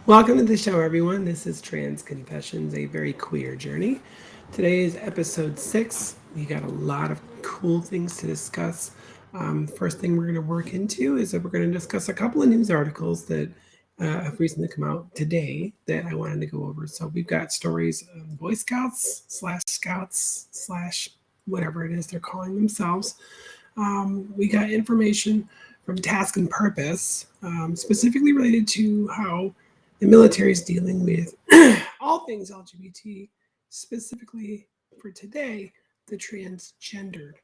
Welcome to the show, everyone. This is Trans Confessions, a very queer journey. Today is episode 6. We got a lot of cool things to discuss. First thing we're going to work into is that we're going to discuss a couple of news articles that have recently come out today that I wanted to go over. So we've got stories of Boy Scouts slash Scouts slash whatever it is they're calling themselves. We got information from Task and Purpose, specifically related to how the military is dealing with all things LGBT, specifically for today, the transgendered.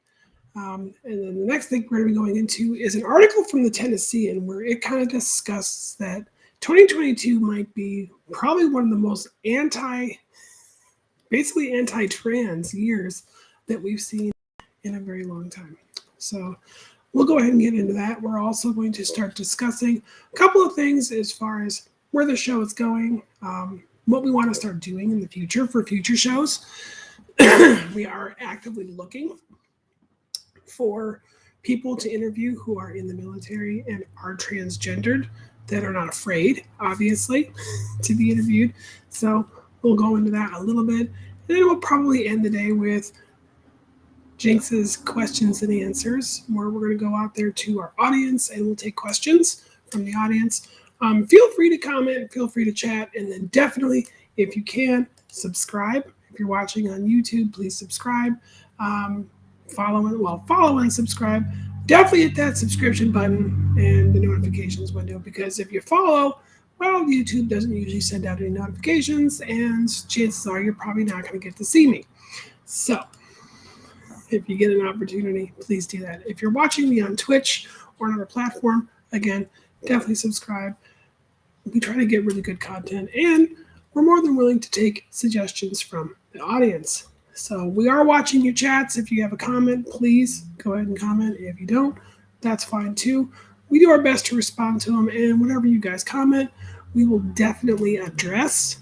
And then the next thing we're going to be going into is an article from the Tennessean where it kind of discusses that 2022 might be probably one of the most basically anti-trans years that we've seen in a very long time. So we'll go ahead and get into that. We're also going to start discussing a couple of things as far as where the show is going, what we want to start doing in the future for future shows. We are actively looking for people to interview who are in the military and are transgendered that are not afraid, obviously, to be interviewed. So we'll go into that a little bit. And then we'll probably end the day with Jynx's questions and answers, where we're going to go out there to our audience and we'll take questions from the audience. Feel free to comment, feel free to chat, and then definitely, if you can, subscribe. If you're watching on YouTube, please subscribe. Follow and subscribe. Definitely hit that subscription button and the notifications window, because if you follow, well, YouTube doesn't usually send out any notifications, and chances are you're probably not going to get to see me. So if you get an opportunity, please do that. If you're watching me on Twitch or another platform, again, definitely subscribe. We try to get really good content, and we're more than willing to take suggestions from the audience. So we are watching your chats. If you have a comment, please go ahead and comment. If you don't, that's fine too. We do our best to respond to them, and whatever you guys comment, we will definitely address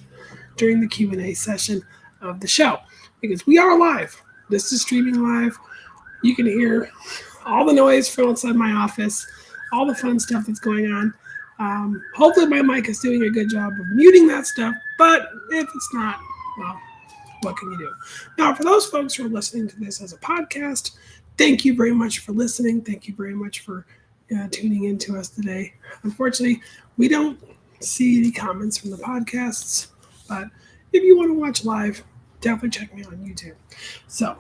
during the Q&A session of the show, because we are live. This is streaming live. You can hear all the noise from outside my office, all the fun stuff that's going on. Hopefully my mic is doing a good job of muting that stuff, but if it's not, well, what can you do? Now, for those folks who are listening to this as a podcast, thank you very much for listening. Thank you very much for tuning in to us today. Unfortunately, we don't see any comments from the podcasts, but if you want to watch live, definitely check me out on YouTube. So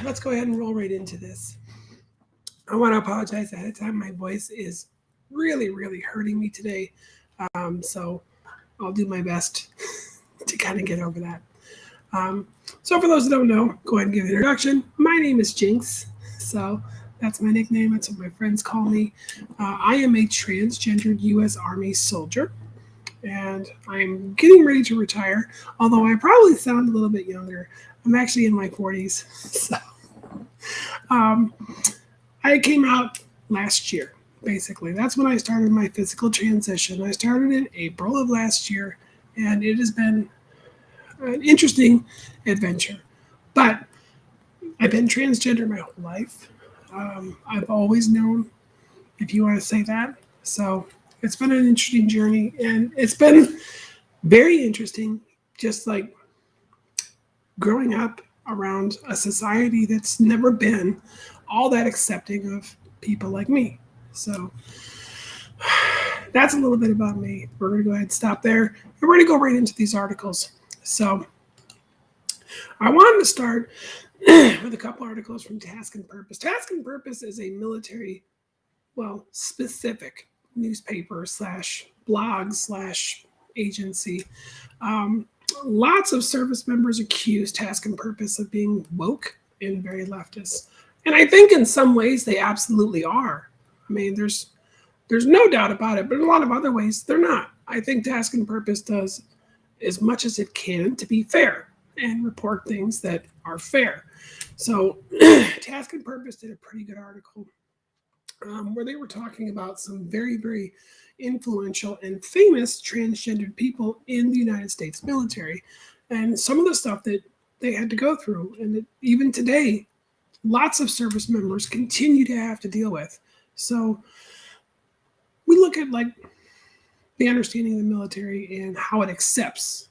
let's go ahead and roll right into this. I want to apologize ahead of time. My voice is really, really hurting me today. So I'll do my best to kind of get over that. So for those that don't know, go ahead and give an introduction. My name is Jynx. So that's my nickname. That's what my friends call me. I am a transgendered U.S. Army soldier, and I'm getting ready to retire, although I probably sound a little bit younger. I'm actually in my 40s. So I came out last year, basically. That's when I started my physical transition. I started in April of last year, and it has been an interesting adventure. But I've been transgender my whole life. I've always known, if you want to say that. So it's been an interesting journey, and it's been very interesting, just like growing up around a society that's never been all that accepting of people like me. So that's a little bit about me. We're going to go ahead and stop there, and we're going to go right into these articles. So I wanted to start with a couple articles from Task and Purpose. Task and Purpose is a military, specific newspaper slash blog slash agency. Lots of service members accuse Task and Purpose of being woke and very leftist. And I think in some ways they absolutely are. I mean, there's no doubt about it, but in a lot of other ways they're not. I think Task and Purpose does as much as it can to be fair and report things that are fair. So Task and Purpose did a pretty good article where they were talking about some very, very influential and famous transgendered people in the United States military, and some of the stuff that they had to go through, and that even today, lots of service members continue to have to deal with. So we look at like the understanding of the military and how it accepts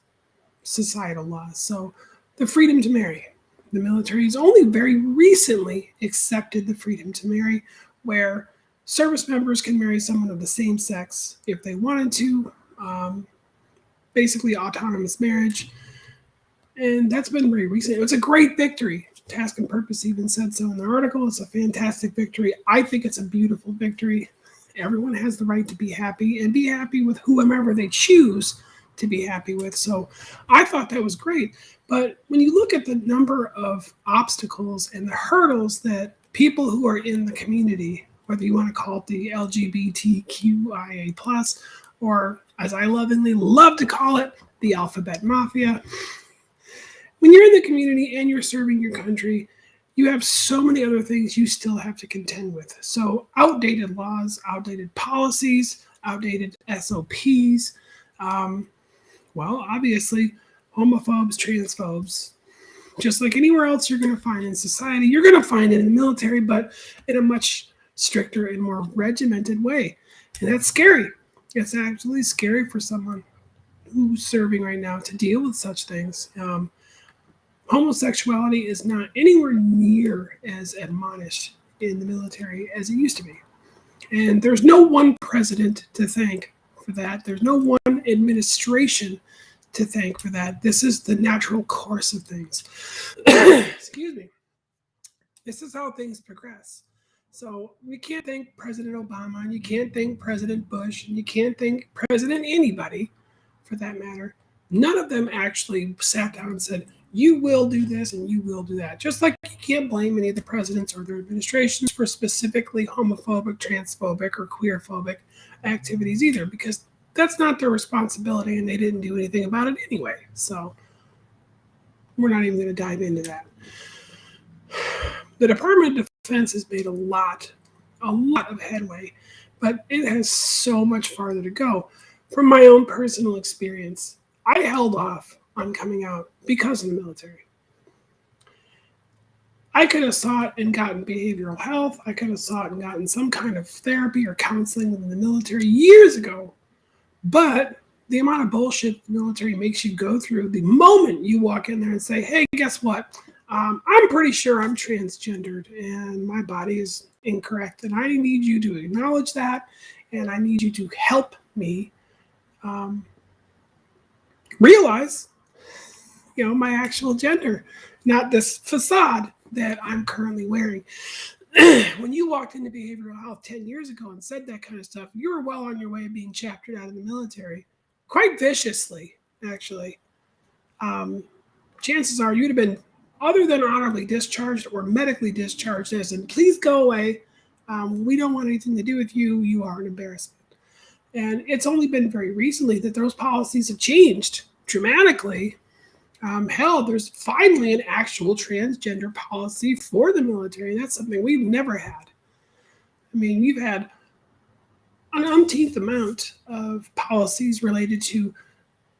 societal laws. So the freedom to marry. The military has only very recently accepted the freedom to marry, where service members can marry someone of the same sex if they wanted to. Basically, autonomous marriage. And that's been very recent. It's a great victory. Task and Purpose even said so in the article. It's a fantastic victory. I think it's a beautiful victory. Everyone has the right to be happy and be happy with whomever they choose to be happy with. So I thought that was great. But when you look at the number of obstacles and the hurdles that people who are in the community, whether you want to call it the LGBTQIA plus, or as I lovingly love to call it, the alphabet mafia, when you're in the community and you're serving your country, you have so many other things you still have to contend with. So outdated laws, outdated policies, outdated SOPs, obviously, homophobes, transphobes, just like anywhere else you're going to find in society, you're going to find it in the military, but in a much stricter and more regimented way. And that's scary. It's absolutely scary for someone who's serving right now to deal with such things. Homosexuality is not anywhere near as admonished in the military as it used to be. And there's no one president to thank for that. There's no one administration to thank for that. This is the natural course of things. Excuse me. This is how things progress. So you can't thank President Obama, and you can't thank President Bush, and you can't thank President anybody, for that matter. None of them actually sat down and said, you will do this and you will do that. Just like you can't blame any of the presidents or their administrations for specifically homophobic, transphobic, or queerphobic activities either, because that's not their responsibility and they didn't do anything about it anyway. So we're not even going to dive into that. The Department of Defense has made a lot of headway, but it has so much farther to go. From my own personal experience, I held off on coming out because of the military. I could have sought and gotten behavioral health. I could have sought and gotten some kind of therapy or counseling within the military years ago. But the amount of bullshit the military makes you go through the moment you walk in there and say, hey, guess what? I'm pretty sure I'm transgendered and my body is incorrect. And I need you to acknowledge that. And I need you to help me realize my actual gender, not this facade that I'm currently wearing. When you walked into behavioral health 10 years ago and said that kind of stuff, you were well on your way of being chaptered out of the military, quite viciously, actually. Chances are you'd have been, other than honorably discharged or medically discharged, as in, please go away. We don't want anything to do with you. You are an embarrassment. And it's only been very recently that those policies have changed dramatically. There's finally an actual transgender policy for the military. That's something we've never had. I mean, we've had an umpteenth amount of policies related to,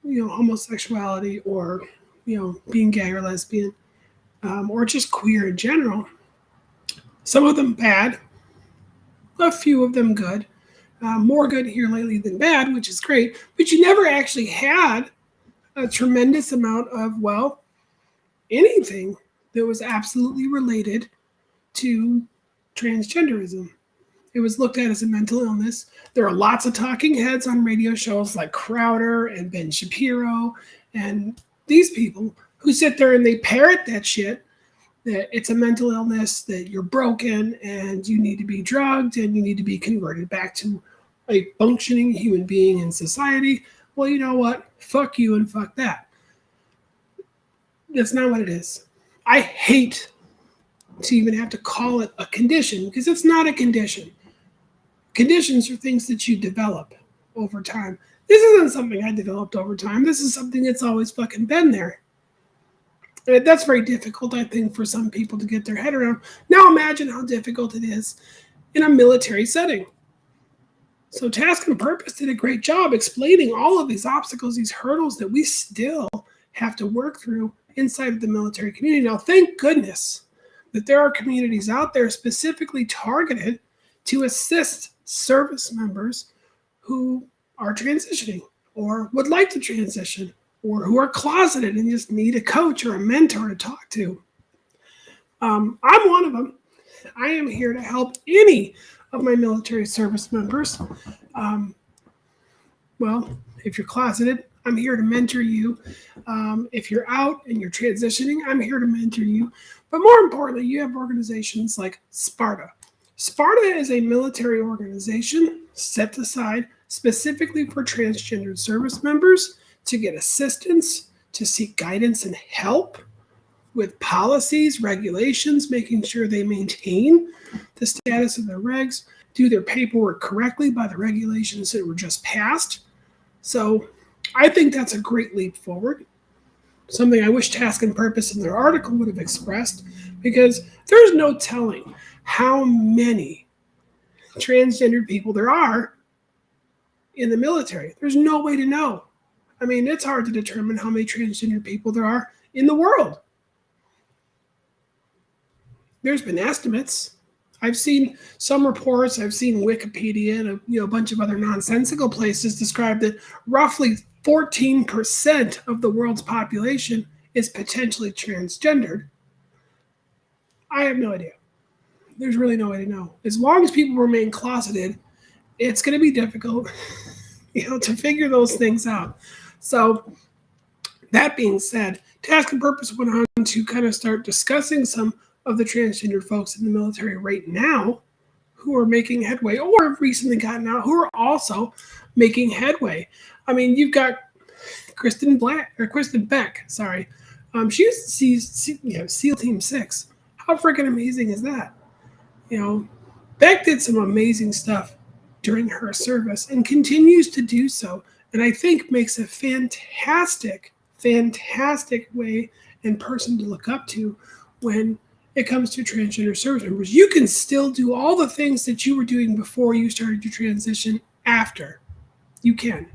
homosexuality or, being gay or lesbian, or just queer in general. Some of them bad, a few of them good. More good here lately than bad, which is great. But you never actually had a tremendous amount of, anything that was absolutely related to transgenderism. It was looked at as a mental illness. There are lots of talking heads on radio shows like Crowder and Ben Shapiro and these people who sit there and they parrot that shit, that it's a mental illness, that you're broken and you need to be drugged and you need to be converted back to a functioning human being in society. Well, you know what? Fuck you and fuck that. That's not what it is. I hate to even have to call it a condition because it's not a condition. Conditions are things that you develop over time. This isn't something I developed over time. This is something that's always fucking been there. And that's very difficult, I think, for some people to get their head around. Now imagine how difficult it is in a military setting. So Task and Purpose did a great job explaining all of these obstacles, these hurdles that we still have to work through inside of the military community. Now, thank goodness that there are communities out there specifically targeted to assist service members who are transitioning or would like to transition or who are closeted and just need a coach or a mentor to talk to. I'm one of them. I am here to help any of my military service members. Um, well, if you're closeted, I'm here to mentor you. If you're out and you're transitioning, I'm here to mentor you. But more importantly, you have organizations like Sparta. Sparta is a military organization set aside specifically for transgendered service members to get assistance, to seek guidance and help with policies, regulations, making sure they maintain the status of their regs, do their paperwork correctly by the regulations that were just passed. So I think that's a great leap forward. Something I wish Task and Purpose in their article would have expressed, because there's no telling how many transgendered people there are in the military. There's no way to know. I mean, it's hard to determine how many transgender people there are in the world. There's been estimates. I've seen some reports, I've seen Wikipedia and a bunch of other nonsensical places describe that roughly 14% of the world's population is potentially transgendered. I have no idea. There's really no way to know. As long as people remain closeted, it's going to be difficult, to figure those things out. So that being said, Task and Purpose went on to kind of start discussing some of the transgender folks in the military right now who are making headway or have recently gotten out who are also making headway. I mean, you've got Kristen Beck, sorry. She's SEAL Team 6. How freaking amazing is that? Beck did some amazing stuff during her service and continues to do so. And I think makes a fantastic way and person to look up to when it comes to transgender service members. You can still do all the things that you were doing before you started your transition after. You can.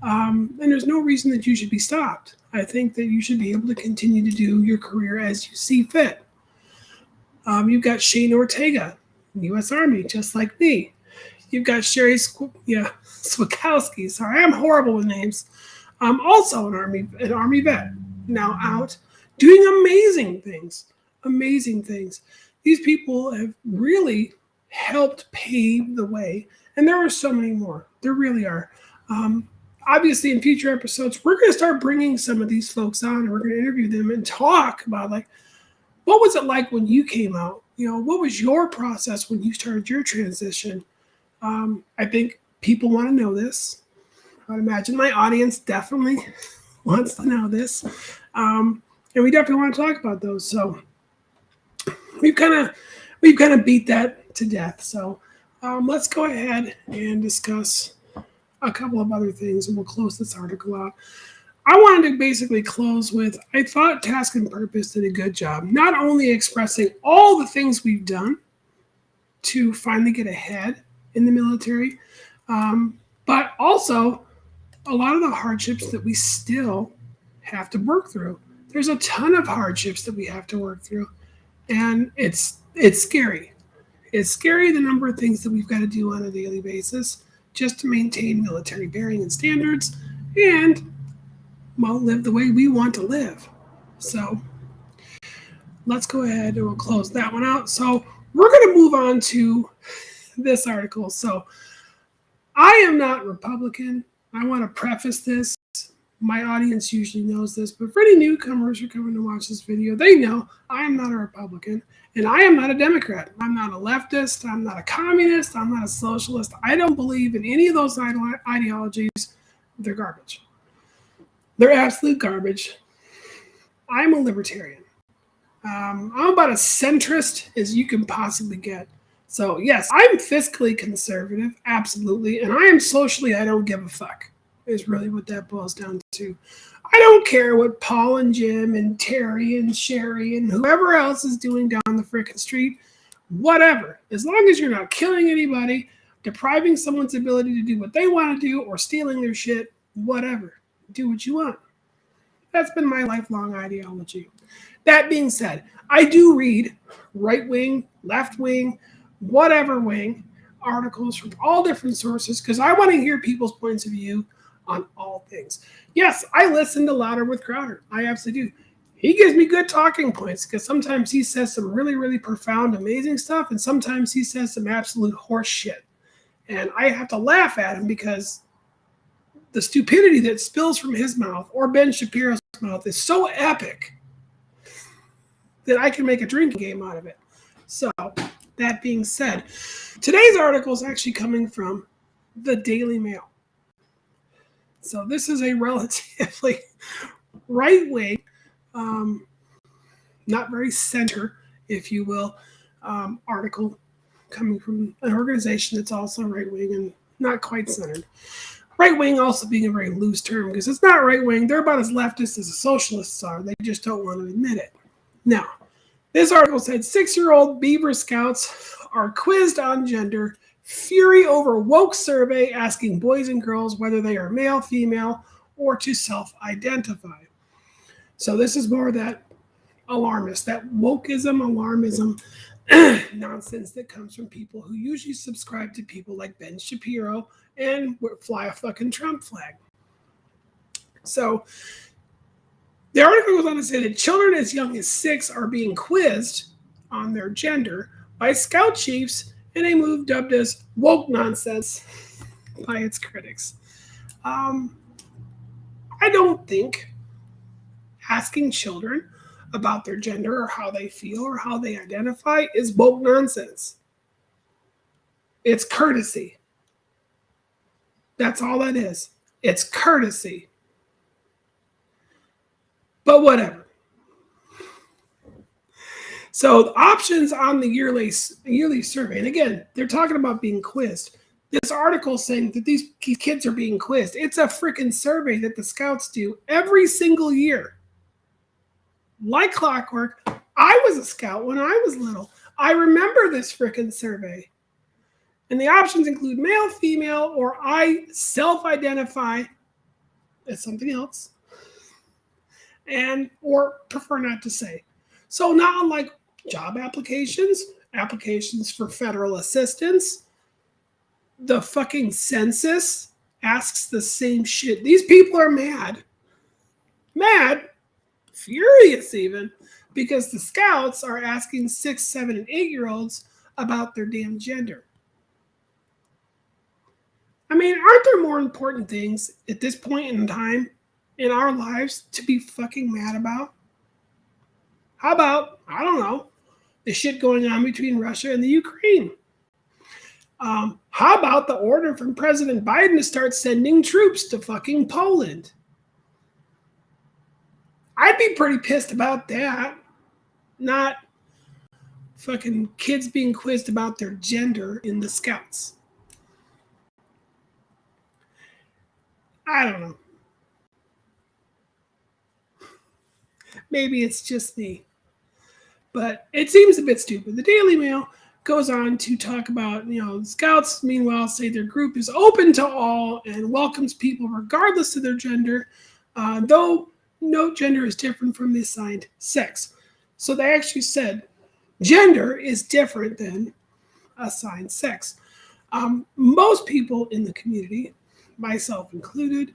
And there's no reason that you should be stopped. I think that you should be able to continue to do your career as you see fit. You've got Shane Ortega, U.S. Army, just like me. You've got Sherry Swakowski. Sorry, I'm horrible with names. Also an Army vet, now out, doing amazing things. These people have really helped pave the way. And there are so many more. There really are. Obviously, in future episodes, we're going to start bringing some of these folks on. And we're going to interview them and talk about, what was it like when you came out? What was your process when you started your transition? I think people want to know this. I would imagine my audience definitely wants to know this. And we definitely want to talk about those. So we've kind of beat that to death. So let's go ahead and discuss a couple of other things, and we'll close this article out. I wanted to basically close with, I thought Task and Purpose did a good job, not only expressing all the things we've done to finally get ahead in the military, but also a lot of the hardships that we still have to work through. There's a ton of hardships that we have to work through, and it's scary. It's scary, the number of things that we've got to do on a daily basis just to maintain military bearing and standards and, live the way we want to live. So let's go ahead and we'll close that one out. So we're going to move on to this article. So I am not Republican. I want to preface this. My audience usually knows this, but for any newcomers who are coming to watch this video, they know I am not a Republican and I am not a Democrat. I'm not a leftist. I'm not a communist. I'm not a socialist. I don't believe in any of those ideologies. They're garbage. They're absolute garbage. I'm a libertarian. I'm about as centrist as you can possibly get. So yes, I'm fiscally conservative, absolutely, and I am socially, I don't give a fuck, is really what that boils down to. I don't care what Paul and Jim and Terry and Sherry and whoever else is doing down the frickin' street, whatever. As long as you're not killing anybody, depriving someone's ability to do what they want to do, or stealing their shit, whatever. Do what you want. That's been my lifelong ideology. That being said, I do read right wing, left wing, whatever wing articles from all different sources because I want to hear people's points of view on all things. Yes, I listen to Louder with Crowder. I absolutely do. He gives me good talking points because sometimes he says some really, really profound, amazing stuff, and sometimes he says some absolute horse shit. And I have to laugh at him because the stupidity that spills from his mouth or Ben Shapiro's mouth is so epic that I can make a drinking game out of it. So, that being said, today's article is actually coming from the Daily Mail. So this is a relatively right-wing, not very center, if you will, article coming from an organization that's also right-wing and not quite centered. Right-wing also being a very loose term because it's not right-wing. They're about as leftist as the socialists are. They just don't want to admit it. Now, this article said 6-year-old Beaver Scouts are quizzed on gender, fury over woke survey asking boys and girls whether they are male, female, or to self-identify. So this is more that alarmist, that wokeism, alarmism nonsense that comes from people who usually subscribe to people like Ben Shapiro and fly a fucking Trump flag. So the article goes on to say that children as young as 6 are being quizzed on their gender by Scout chiefs in a move dubbed as woke nonsense by its critics. I don't think asking children about their gender or how they feel or how they identify is woke nonsense. It's courtesy. That's all that is. It's courtesy. But whatever. So the options on the yearly survey, and again, they're talking about being quizzed. This article is saying that these kids are being quizzed. It's a freaking survey that the Scouts do every single year. Like clockwork. I was a Scout when I was little. I remember this freaking survey. And the options include male, female, or I self-identify as something else, and or prefer not to say. So not unlike job applications, applications for federal assistance, the fucking census asks the same shit. These people are mad, furious even, because the Scouts are asking 6, 7, and 8-year-olds about their damn gender. I mean, aren't there more important things at this point in time in our lives to be fucking mad about? How about, I don't know, the shit going on between Russia and the Ukraine? How about the order from President Biden to start sending troops to fucking Poland? I'd be pretty pissed about that. Not fucking kids being quizzed about their gender in the Scouts. I don't know. Maybe it's just me. But it seems a bit stupid. The Daily Mail goes on to talk about, Scouts, meanwhile, say their group is open to all and welcomes people regardless of their gender, though no gender is different from the assigned sex. So they actually said gender is different than assigned sex. Most people in the community, myself included,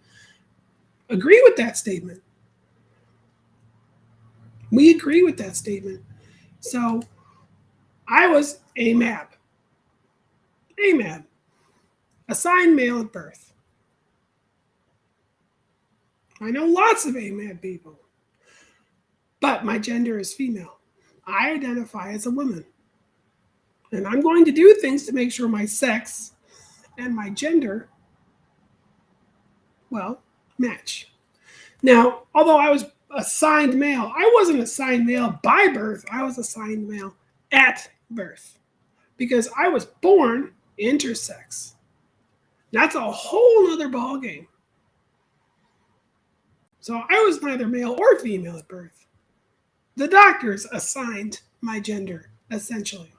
agree with that statement. We agree with that statement. So I was AMAB. Assigned male at birth. I know lots of AMAB people. But my gender is female. I identify as a woman. And I'm going to do things to make sure my sex and my gender, match. Now, although I was assigned male, I wasn't assigned male by birth. I was assigned male at birth because I was born intersex. That's a whole nother ballgame. So I was neither male or female at birth. The doctors assigned my gender, essentially.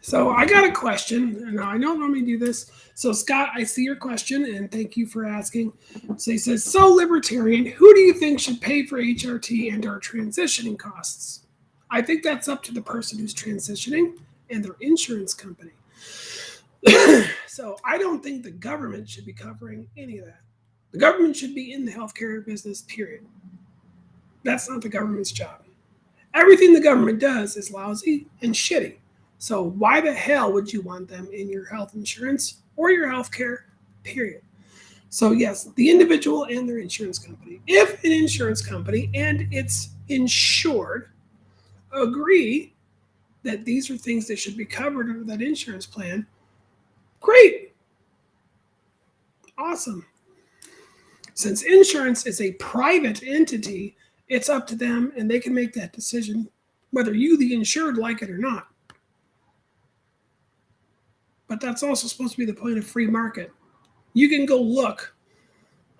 So I got a question, and I don't normally do this. So Scott, I see your question, and thank you for asking. So he says, so libertarian, who do you think should pay for HRT and or transitioning costs? I think that's up to the person who's transitioning and their insurance company. So I don't think the government should be covering any of that. The government should be in the healthcare business, period. That's not the government's job. Everything the government does is lousy and shitty. So why the hell would you want them in your health insurance or your health care, period? So yes, the individual and their insurance company. If an insurance company and its insured agree that these are things that should be covered under that insurance plan, great. Awesome. Since insurance is a private entity, it's up to them and they can make that decision whether you, the insured, like it or not. But that's also supposed to be the point of free market. You can go look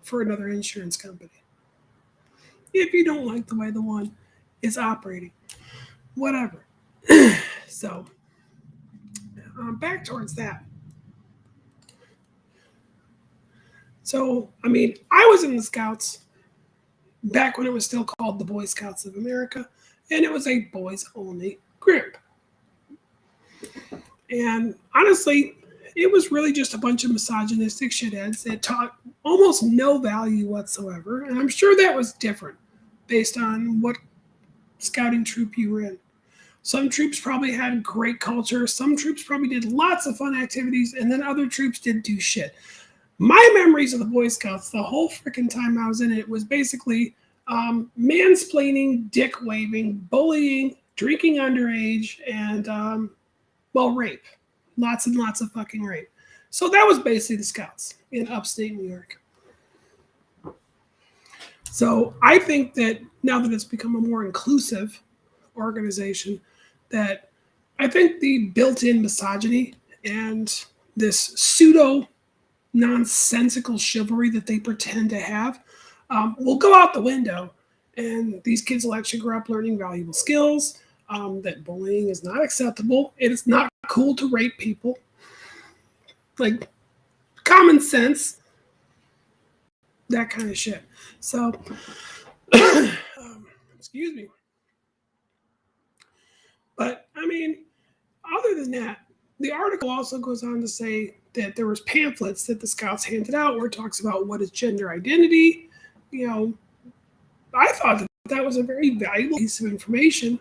for another insurance company if you don't like the way the one is operating. Whatever. So, back towards that. So, I mean, I was in the Scouts back when it was still called the Boy Scouts of America, and it was a boys-only group. And honestly, it was really just a bunch of misogynistic shitheads that taught almost no value whatsoever. And I'm sure that was different based on what scouting troop you were in. Some troops probably had great culture. Some troops probably did lots of fun activities, and then other troops didn't do shit. My memories of the Boy Scouts, the whole freaking time I was in it, was basically mansplaining, dick waving, bullying, drinking underage, and rape. Lots and lots of fucking rape. So that was basically the Scouts in upstate New York. So I think that now that it's become a more inclusive organization, that I think the built-in misogyny and this pseudo nonsensical chivalry that they pretend to have will go out the window, and these kids will actually grow up learning valuable skills, that bullying is not acceptable. It is not cool to rape people. Like, common sense, that kind of shit. So, excuse me. But, I mean, other than that, the article also goes on to say that there was pamphlets that the Scouts handed out where it talks about what is gender identity. You know, I thought that was a very valuable piece of information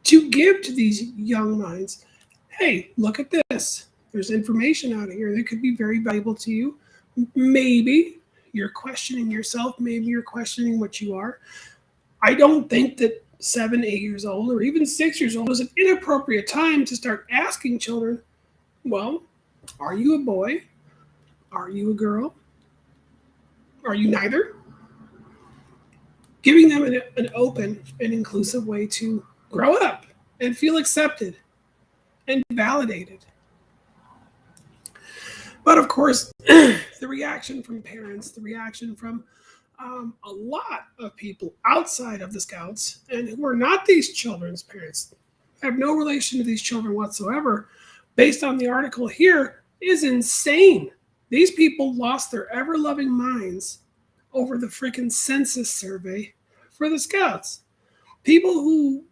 to give to these young minds. Hey, look at this. There's information out here that could be very valuable to you. Maybe you're questioning yourself. Maybe you're questioning what you are. I don't think that 7, 8 years old, or even 6 years old is an inappropriate time to start asking children, well, are you a boy? Are you a girl? Are you neither? Giving them an open and inclusive way to grow up and feel accepted and validated. But of course, the reaction from parents, the reaction from a lot of people outside of the Scouts and who are not these children's parents, have no relation to these children whatsoever, based on the article here, is insane. These people lost their ever-loving minds over the freaking census survey for the Scouts. People who,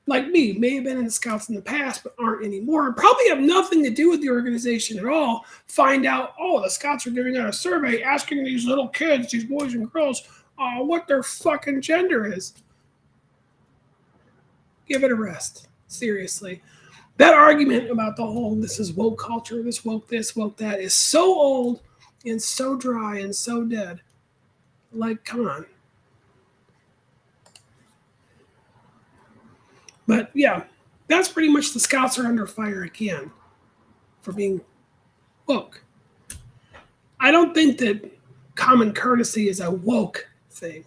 like me, may have been in the Scouts in the past but aren't anymore, and probably have nothing to do with the organization at all, find out, oh, the Scouts are giving out a survey asking these little kids, these boys and girls, what their fucking gender is. Give it a rest. Seriously. That argument about the whole this is woke culture, this, woke that, is so old and so dry and so dead. Like, come on. But yeah, that's pretty much the Scouts are under fire again for being woke. I don't think that common courtesy is a woke thing.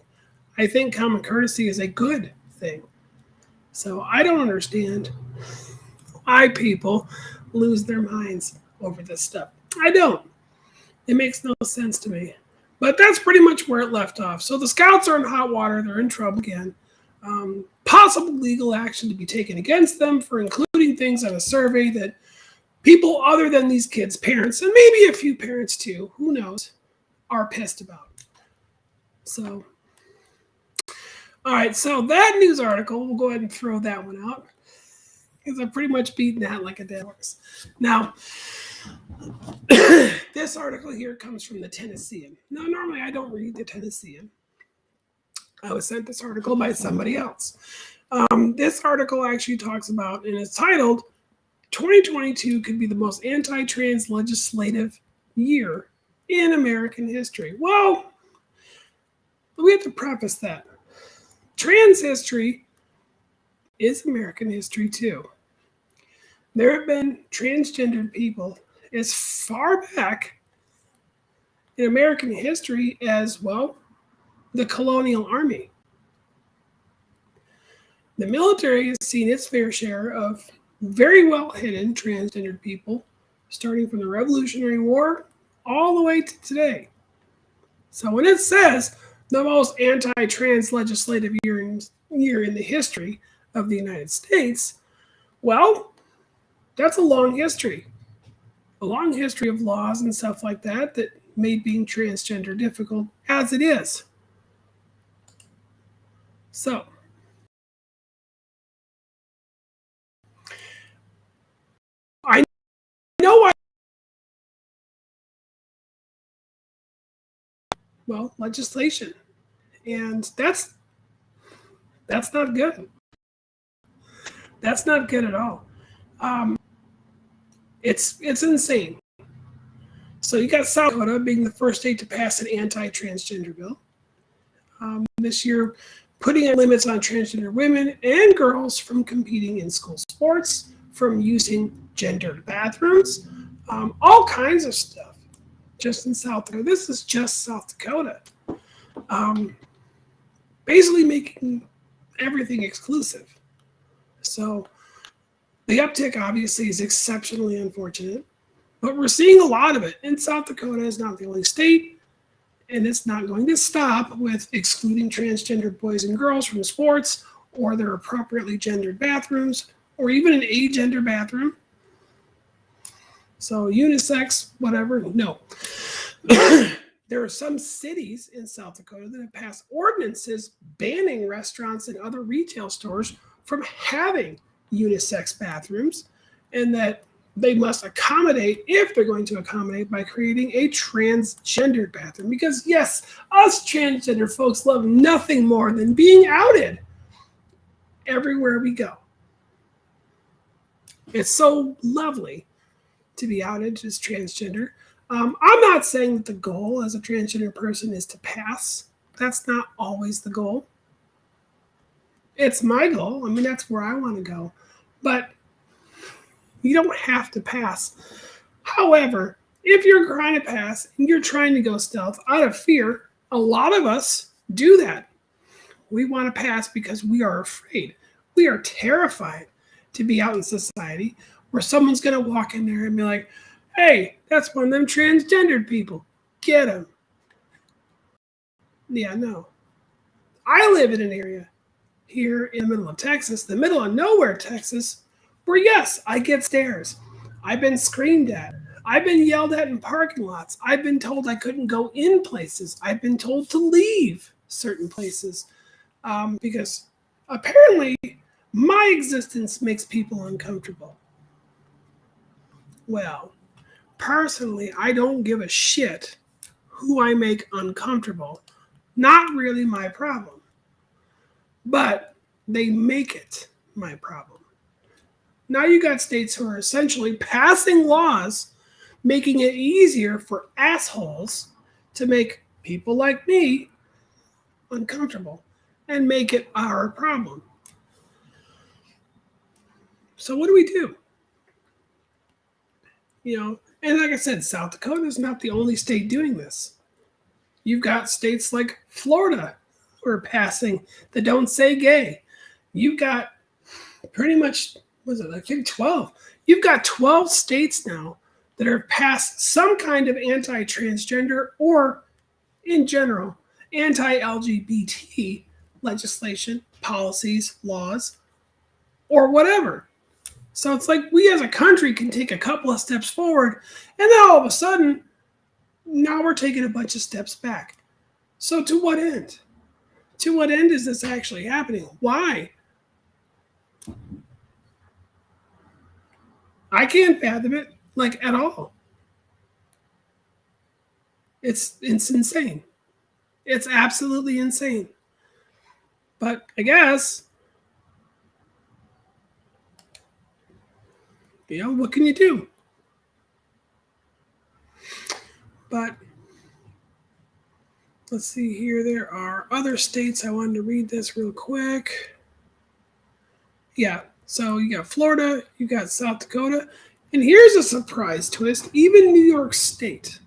I think common courtesy is a good thing. So I don't understand why people lose their minds over this stuff. I don't. It makes no sense to me. But that's pretty much where it left off. So the Scouts are in hot water. They're in trouble again. Possible legal action to be taken against them for including things on a survey that people other than these kids' parents, and maybe a few parents too, who knows, are pissed about. So, all right, so that news article, we'll go ahead and throw that one out because I've pretty much beaten that like a dead horse. Now, this article here comes from the Tennessean. Now, normally I don't read the Tennessean. I was sent this article by somebody else. This article actually talks about, and it's titled, 2022 could be the most anti-trans legislative year in American history. Well, we have to preface that. Trans history is American history too. There have been transgendered people as far back in American history as, well, the colonial army. The military has seen its fair share of very well hidden transgendered people, starting from the Revolutionary War all the way to today. So when it says the most anti-trans legislative year in the history of the United States, well, that's a long history. A long history of laws and stuff like that that made being transgender difficult as it is. So, I know why. Well, legislation. And that's not good. That's not good at all. It's insane. So you got South Dakota being the first state to pass an anti-transgender bill. This year, putting limits on transgender women and girls from competing in school sports, from using gendered bathrooms, all kinds of stuff. Just in South Dakota. This is just South Dakota. Basically making everything exclusive. So the uptick obviously is exceptionally unfortunate, but we're seeing a lot of it. And South Dakota is not the only state, and it's not going to stop with excluding transgender boys and girls from sports or their appropriately gendered bathrooms or even an agender bathroom. So unisex, whatever, no. There are some cities in South Dakota that have passed ordinances banning restaurants and other retail stores from having unisex bathrooms, and that they must accommodate, if they're going to accommodate, by creating a transgendered bathroom. Because yes, us transgender folks love nothing more than being outed everywhere we go. It's so lovely to be outed as transgender. I'm not saying that the goal as a transgender person is to pass. That's not always the goal. It's my goal. I mean, that's where I want to go. But you don't have to pass. However, if you're trying to pass and you're trying to go stealth out of fear, a lot of us do that. We want to pass because we are afraid. We are terrified to be out in society where someone's going to walk in there and be like, hey, that's one of them transgendered people. Get him. Yeah, no. I live in an area here in the middle of Texas, the middle of nowhere, Texas, where yes, I get stares. I've been screamed at. I've been yelled at in parking lots. I've been told I couldn't go in places. I've been told to leave certain places because apparently my existence makes people uncomfortable. Well, personally, I don't give a shit who I make uncomfortable. Not really my problem. But they make it my problem. Now you got states who are essentially passing laws making it easier for assholes to make people like me uncomfortable and make it our problem. So what do we do? You know, and like I said, South Dakota is not the only state doing this. You've got states like Florida who are passing the Don't Say Gay. You've got pretty much, I think 12. You've got 12 states now that have passed some kind of anti-transgender or, in general, anti-LGBT legislation, policies, laws, or whatever. So it's like we as a country can take a couple of steps forward, and then all of a sudden, now we're taking a bunch of steps back. So to what end? To what end is this actually happening? Why? I can't fathom it, like, at all. It's insane. It's absolutely insane. But I guess, what can you do? But let's see here. There are other states. I wanted to read this real quick. Yeah. So you got Florida, you got South Dakota. And here's a surprise twist. Even New York State,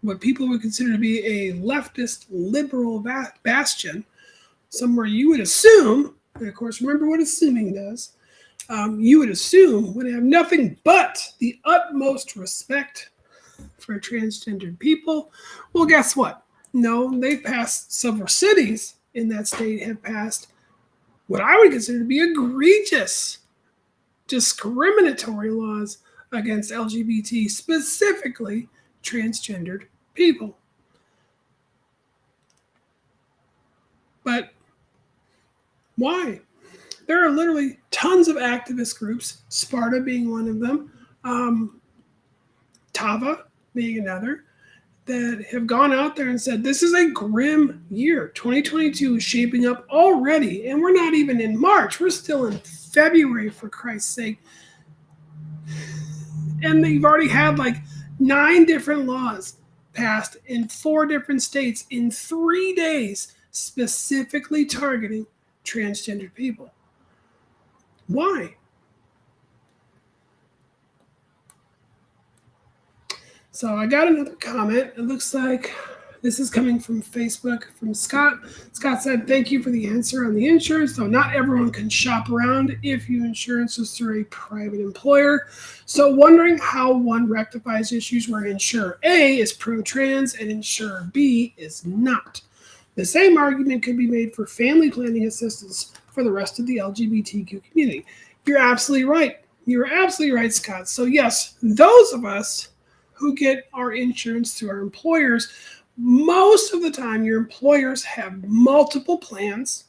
what people would consider to be a leftist liberal bastion, somewhere you would assume, and of course, remember what assuming does, you would assume would have nothing but the utmost respect for transgendered people. Well, guess what? No, they've passed, several cities in that state have passed what I would consider to be egregious discriminatory laws against LGBT, specifically transgendered people. But why? There are literally tons of activist groups, Sparta being one of them, Tava being another, that have gone out there and said this is a grim year. 2022 is shaping up already, and we're not even in March. We're still in February, for Christ's sake. And they've already had like 9 different laws passed in 4 different states in 3 days, specifically targeting transgendered people. Why? So I got another comment. It looks like this is coming from Facebook from Scott. Scott said, "Thank you for the answer on the insurance, though not everyone can shop around if your insurance is through a private employer. So wondering how one rectifies issues where insurer A is pro-trans and insurer B is not. The same argument could be made for family planning assistance for the rest of the LGBTQ community." You're absolutely right. You're absolutely right, Scott. So yes, those of us who get our insurance through our employers, most of the time your employers have multiple plans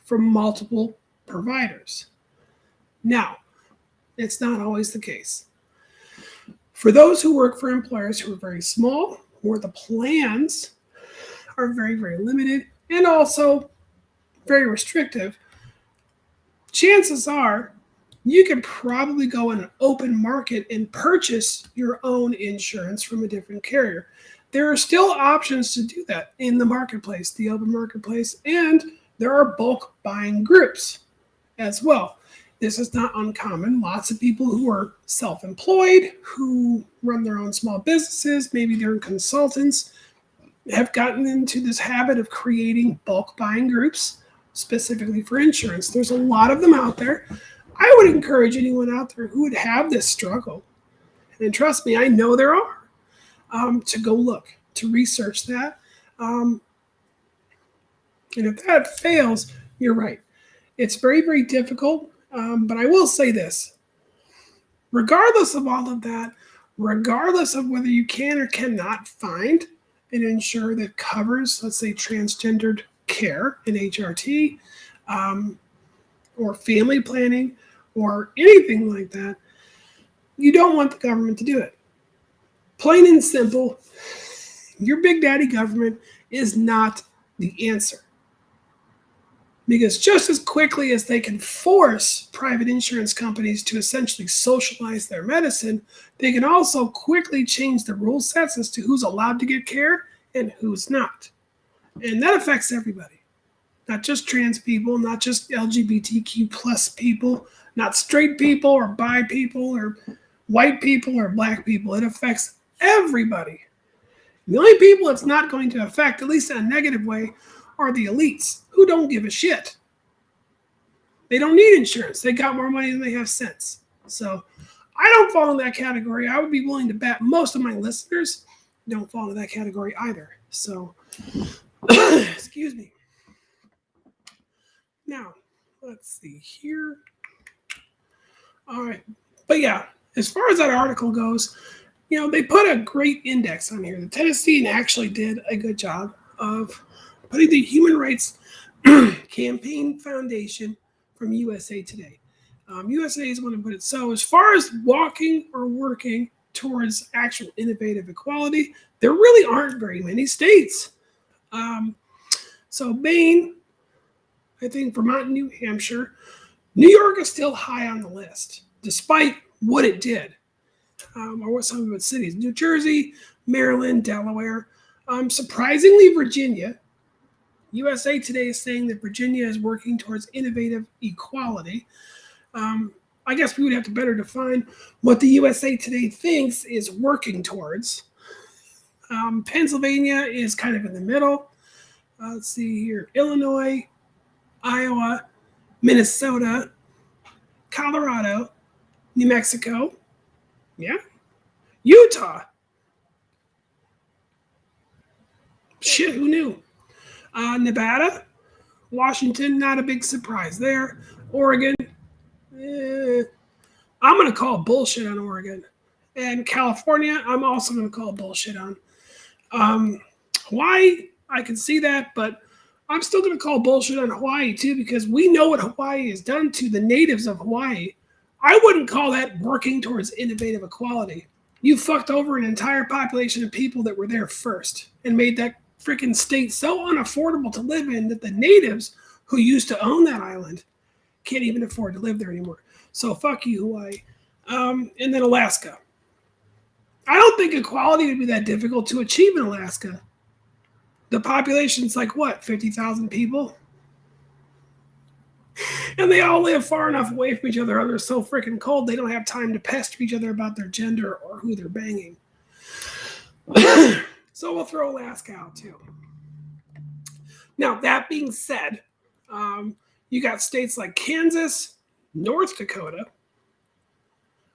from multiple providers. Now, it's not always the case. For those who work for employers who are very small, where the plans are very, very limited and also very restrictive, chances are you can probably go in an open market and purchase your own insurance from a different carrier. There are still options to do that in the marketplace, the open marketplace, and there are bulk buying groups as well. This is not uncommon. Lots of people who are self-employed, who run their own small businesses, maybe they're consultants, have gotten into this habit of creating bulk buying groups specifically for insurance. There's a lot of them out there. I would encourage anyone out there who would have this struggle, and trust me, I know there are, to go look, to research that. And if that fails, you're right. It's very, very difficult, but I will say this. Regardless of all of that, regardless of whether you can or cannot find an insurer that covers, let's say, transgendered care in HRT, or family planning, or anything like that, you don't want the government to do it. Plain and simple, your big daddy government is not the answer. Because just as quickly as they can force private insurance companies to essentially socialize their medicine, they can also quickly change the rule sets as to who's allowed to get care and who's not. And that affects everybody. Not just trans people, not just LGBTQ plus people, not straight people or bi people or white people or black people. It affects everybody. The only people it's not going to affect, at least in a negative way, are the elites who don't give a shit. They don't need insurance. They got more money than they have sense. So I don't fall in that category. I would be willing to bet most of my listeners don't fall into that category either. So, excuse me. Now, let's see here. All right. But yeah, as far as that article goes, they put a great index on here. The Tennessee actually did a good job of putting the Human Rights Campaign Foundation from USA Today. USA is one to put it. So as far as walking or working towards actual innovative equality, there really aren't very many states. Um, so Maine, I think Vermont and New Hampshire, New York is still high on the list, despite what it did, or what some of its cities. New Jersey, Maryland, Delaware. Surprisingly, Virginia. USA Today is saying that Virginia is working towards innovative equality. I guess we would have to better define what the USA Today thinks is working towards. Pennsylvania is kind of in the middle. Let's see here: Illinois, Iowa, Minnesota, Colorado, New Mexico, yeah, Utah. Shit, who knew? Nevada, Washington, not a big surprise there. Oregon, I'm going to call bullshit on Oregon. And California, I'm also going to call bullshit on. Hawaii, I can see that, but I'm still going to call bullshit on Hawaii too, because we know what Hawaii has done to the natives of Hawaii. I wouldn't call that working towards innovative equality. You fucked over an entire population of people that were there first and made that freaking state so unaffordable to live in that the natives who used to own that island can't even afford to live there anymore. So fuck you, Hawaii. And then Alaska. I don't think equality would be that difficult to achieve in Alaska. The population's like what, 50,000 people? And they all live far enough away from each other, or they're so freaking cold they don't have time to pester each other about their gender or who they're banging. So we'll throw Alaska out too. Now, that being said, you got states like Kansas, North Dakota,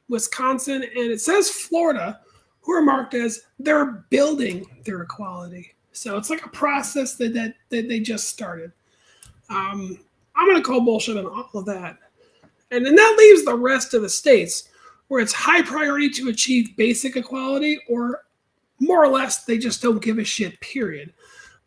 Wisconsin, and it says Florida, who are marked as they're building their equality. So it's like a process that they just started. I'm going to call bullshit on all of that. And then that leaves the rest of the states where it's high priority to achieve basic equality, or more or less they just don't give a shit, period.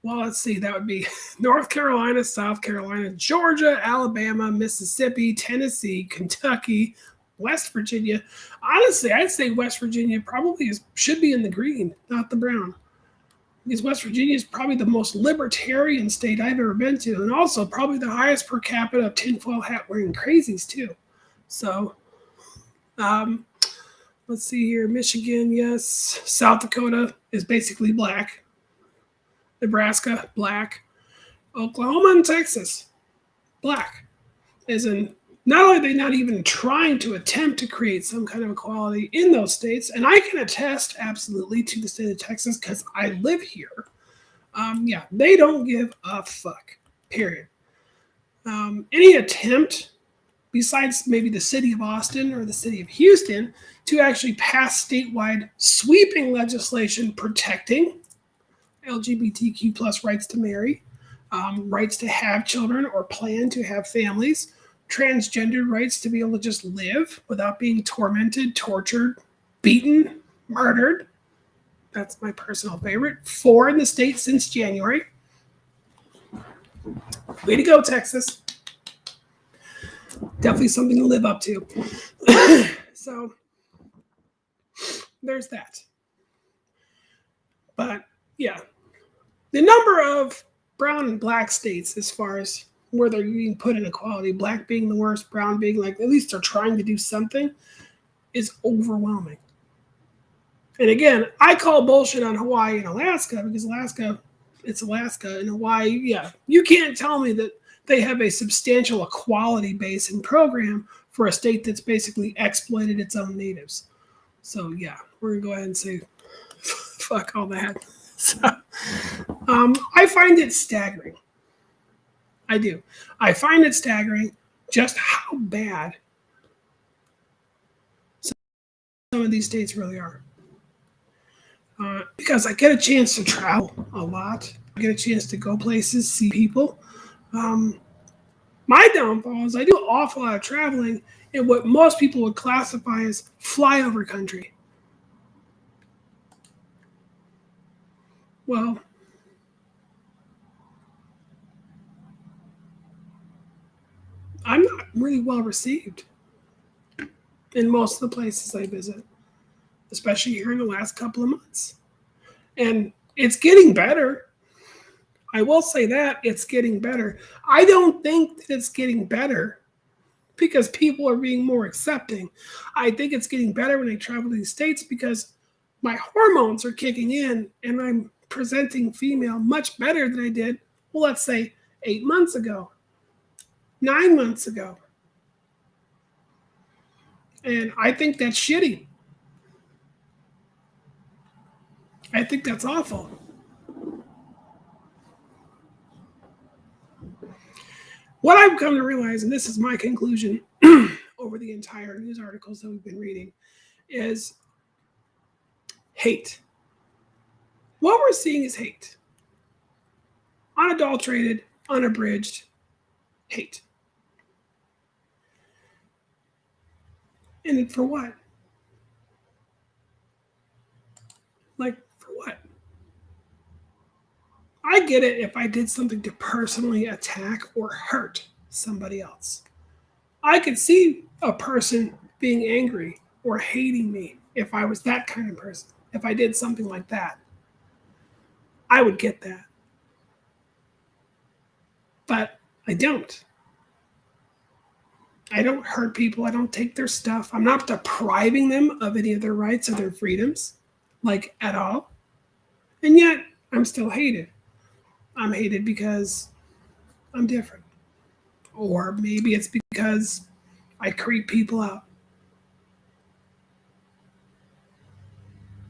Well, let's see, that would be North Carolina, South Carolina, Georgia, Alabama, Mississippi, Tennessee, Kentucky, West Virginia. Honestly, I'd say West Virginia probably should be in the green, not the brown. Because West Virginia is probably the most libertarian state I've ever been to, and also probably the highest per capita of tinfoil hat wearing crazies too. So, let's see here. Michigan, yes. South Dakota is basically black. Nebraska, black. Oklahoma and Texas, black. As in, not only are they not even trying to attempt to create some kind of equality in those states, and I can attest absolutely to the state of Texas because I live here. Yeah, they don't give a fuck, period. Any attempt, besides maybe the city of Austin or the city of Houston, to actually pass statewide sweeping legislation protecting LGBTQ plus rights to marry, rights to have children or plan to have families, transgender rights to be able to just live without being tormented, tortured, beaten, murdered. That's my personal favorite. 4 in the state since January. Way to go, Texas. Definitely something to live up to. So there's that. But yeah, the number of brown and black states as far as where they're being put in equality, black being the worst, brown being like at least they're trying to do something, is overwhelming. And again, I call bullshit on Hawaii and Alaska because it's Alaska, and Hawaii, yeah, you can't tell me that they have a substantial equality base and program for a state that's basically exploited its own natives. So yeah, we're gonna go ahead and say fuck all that. So, I find it staggering. I do. I find it staggering just how bad some of these states really are. Because I get a chance to travel a lot. I get a chance to go places, see people. My downfall is I do an awful lot of traveling in what most people would classify as flyover country. Well, I'm not really well received in most of the places I visit, especially here in the last couple of months. And it's getting better. I will say that it's getting better. I don't think that it's getting better because people are being more accepting. I think it's getting better when I travel to these states because my hormones are kicking in and I'm presenting female much better than I did, well, let's say 8 months ago, 9 months ago. And I think that's shitty. I think that's awful. What I've come to realize, and this is my conclusion over the entire news articles that we've been reading, is hate. What we're seeing is hate. Unadulterated, unabridged hate. And for what? Like, for what? I get it if I did something to personally attack or hurt somebody else. I could see a person being angry or hating me if I was that kind of person. If I did something like that, I would get that. But I don't. I don't hurt people. I don't take their stuff. I'm not depriving them of any of their rights or their freedoms, like at all. And yet, I'm still hated. I'm hated because I'm different. Or maybe it's because I creep people out.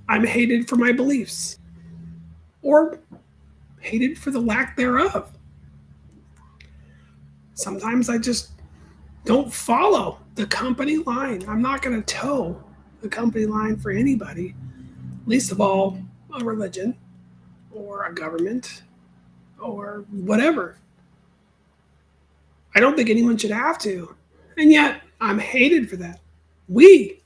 I'm hated for my beliefs. Or hated for the lack thereof. Sometimes I just don't follow the company line. I'm not going to toe the company line for anybody, least of all a religion or a government or whatever. I don't think anyone should have to. And yet, I'm hated for that. We,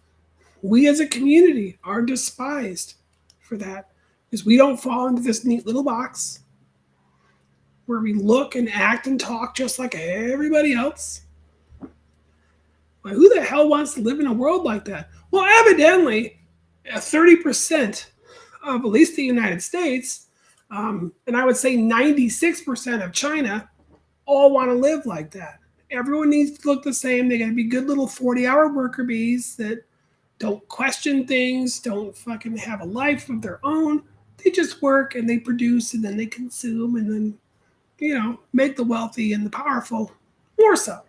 we as a community are despised for that because we don't fall into this neat little box where we look and act and talk just like everybody else. Like, who the hell wants to live in a world like that? Well, evidently, 30% of at least the United States, and I would say 96% of China, all want to live like that. Everyone needs to look the same. They got to be good little 40-hour worker bees that don't question things, don't fucking have a life of their own. They just work and they produce and then they consume and then, make the wealthy and the powerful more so.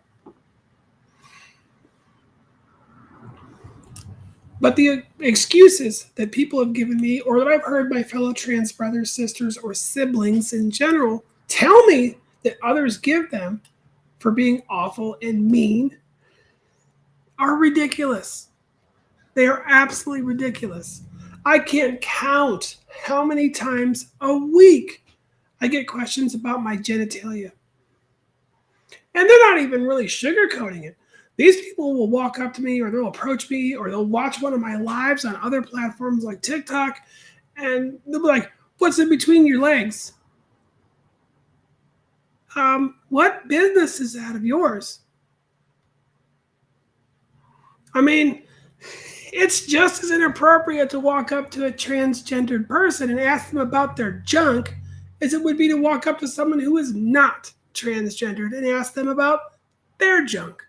But the excuses that people have given me, or that I've heard my fellow trans brothers, sisters, or siblings in general tell me that others give them for being awful and mean, are ridiculous. They are absolutely ridiculous. I can't count how many times a week I get questions about my genitalia. And they're not even really sugarcoating it. These people will walk up to me or they'll approach me or they'll watch one of my lives on other platforms like TikTok and they'll be like, "What's in between your legs?" What business is that of yours? I mean, it's just as inappropriate to walk up to a transgendered person and ask them about their junk as it would be to walk up to someone who is not transgendered and ask them about their junk.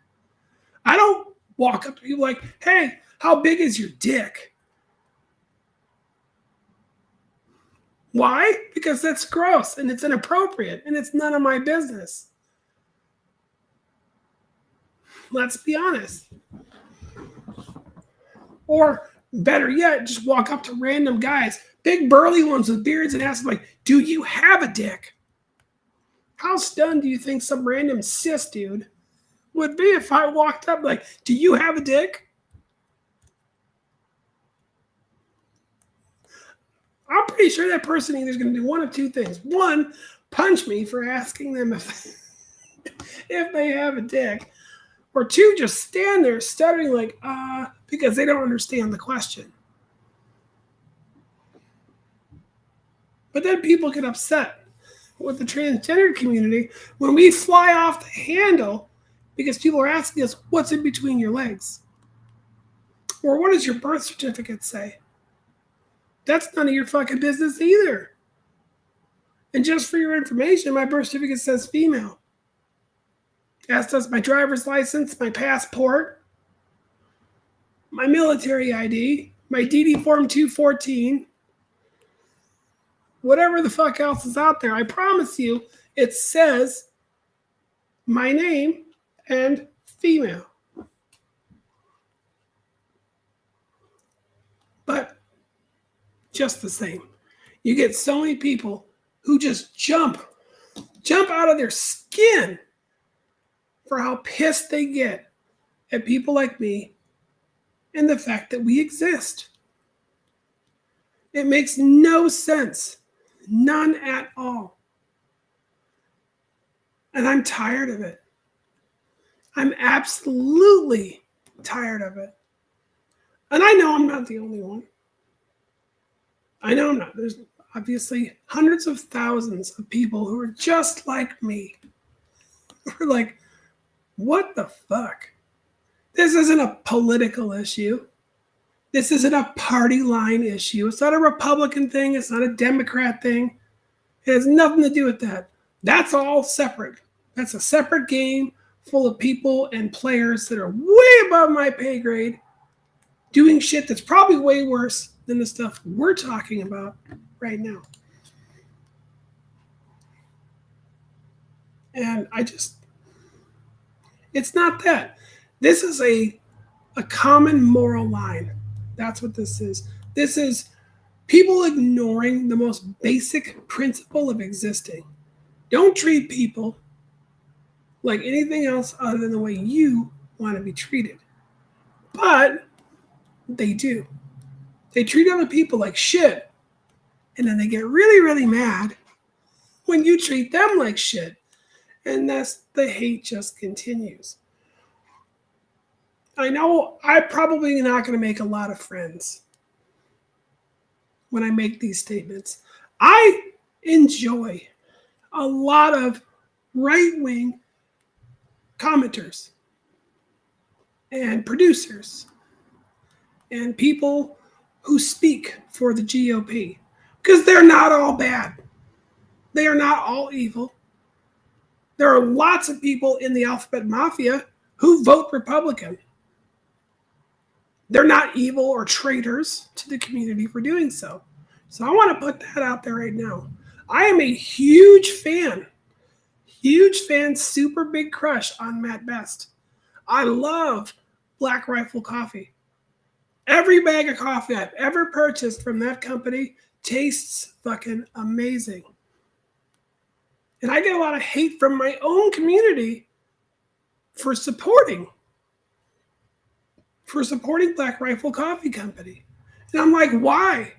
I don't walk up to people like, "Hey, how big is your dick?" Why? Because that's gross and it's inappropriate and it's none of my business. Let's be honest. Or better yet, just walk up to random guys, big burly ones with beards, and ask them, like, "Do you have a dick?" How stunned do you think some random cis dude would be if I walked up like, "Do you have a dick?" I'm pretty sure that person either is going to do one of two things. One, punch me for asking them if they have a dick. Or two, just stand there stuttering like, because they don't understand the question. But then people get upset with the transgender community when we fly off the handle because people are asking us, what's in between your legs? Or what does your birth certificate say? That's none of your fucking business either. And just for your information, my birth certificate says female. As does my driver's license, my passport, my military ID, my DD Form 214, whatever the fuck else is out there. I promise you, it says my name and female. But just the same, you get so many people who just jump out of their skin for how pissed they get at people like me and the fact that we exist. It makes no sense. None at all. And I'm tired of it. I'm absolutely tired of it. And I know I'm not the only one. I know I'm not. There's obviously hundreds of thousands of people who are just like me. Who are like, what the fuck? This isn't a political issue. This isn't a party line issue. It's not a Republican thing. It's not a Democrat thing. It has nothing to do with that. That's all separate. That's a separate game full of people and players that are way above my pay grade, doing shit that's probably way worse than the stuff we're talking about right now. And it's not that. This is a common moral line. That's what this is. This is people ignoring the most basic principle of existing. Don't treat people like anything else other than the way you want to be treated. But they do. They treat other people like shit, and then they get really, really mad when you treat them like shit. And thus the hate just continues. I know I'm probably not going to make a lot of friends when I make these statements. I enjoy a lot of right-wing commenters and producers and people who speak for the GOP because they're not all bad. They are not all evil. There are lots of people in the alphabet mafia who vote Republican. They're not evil or traitors to the community for doing so. So I want to put that out there right now. I am a huge fan, super big crush on Matt Best. I love Black Rifle Coffee. Every bag of coffee I've ever purchased from that company tastes fucking amazing. And I get a lot of hate from my own community for supporting Black Rifle Coffee Company. And I'm like, why?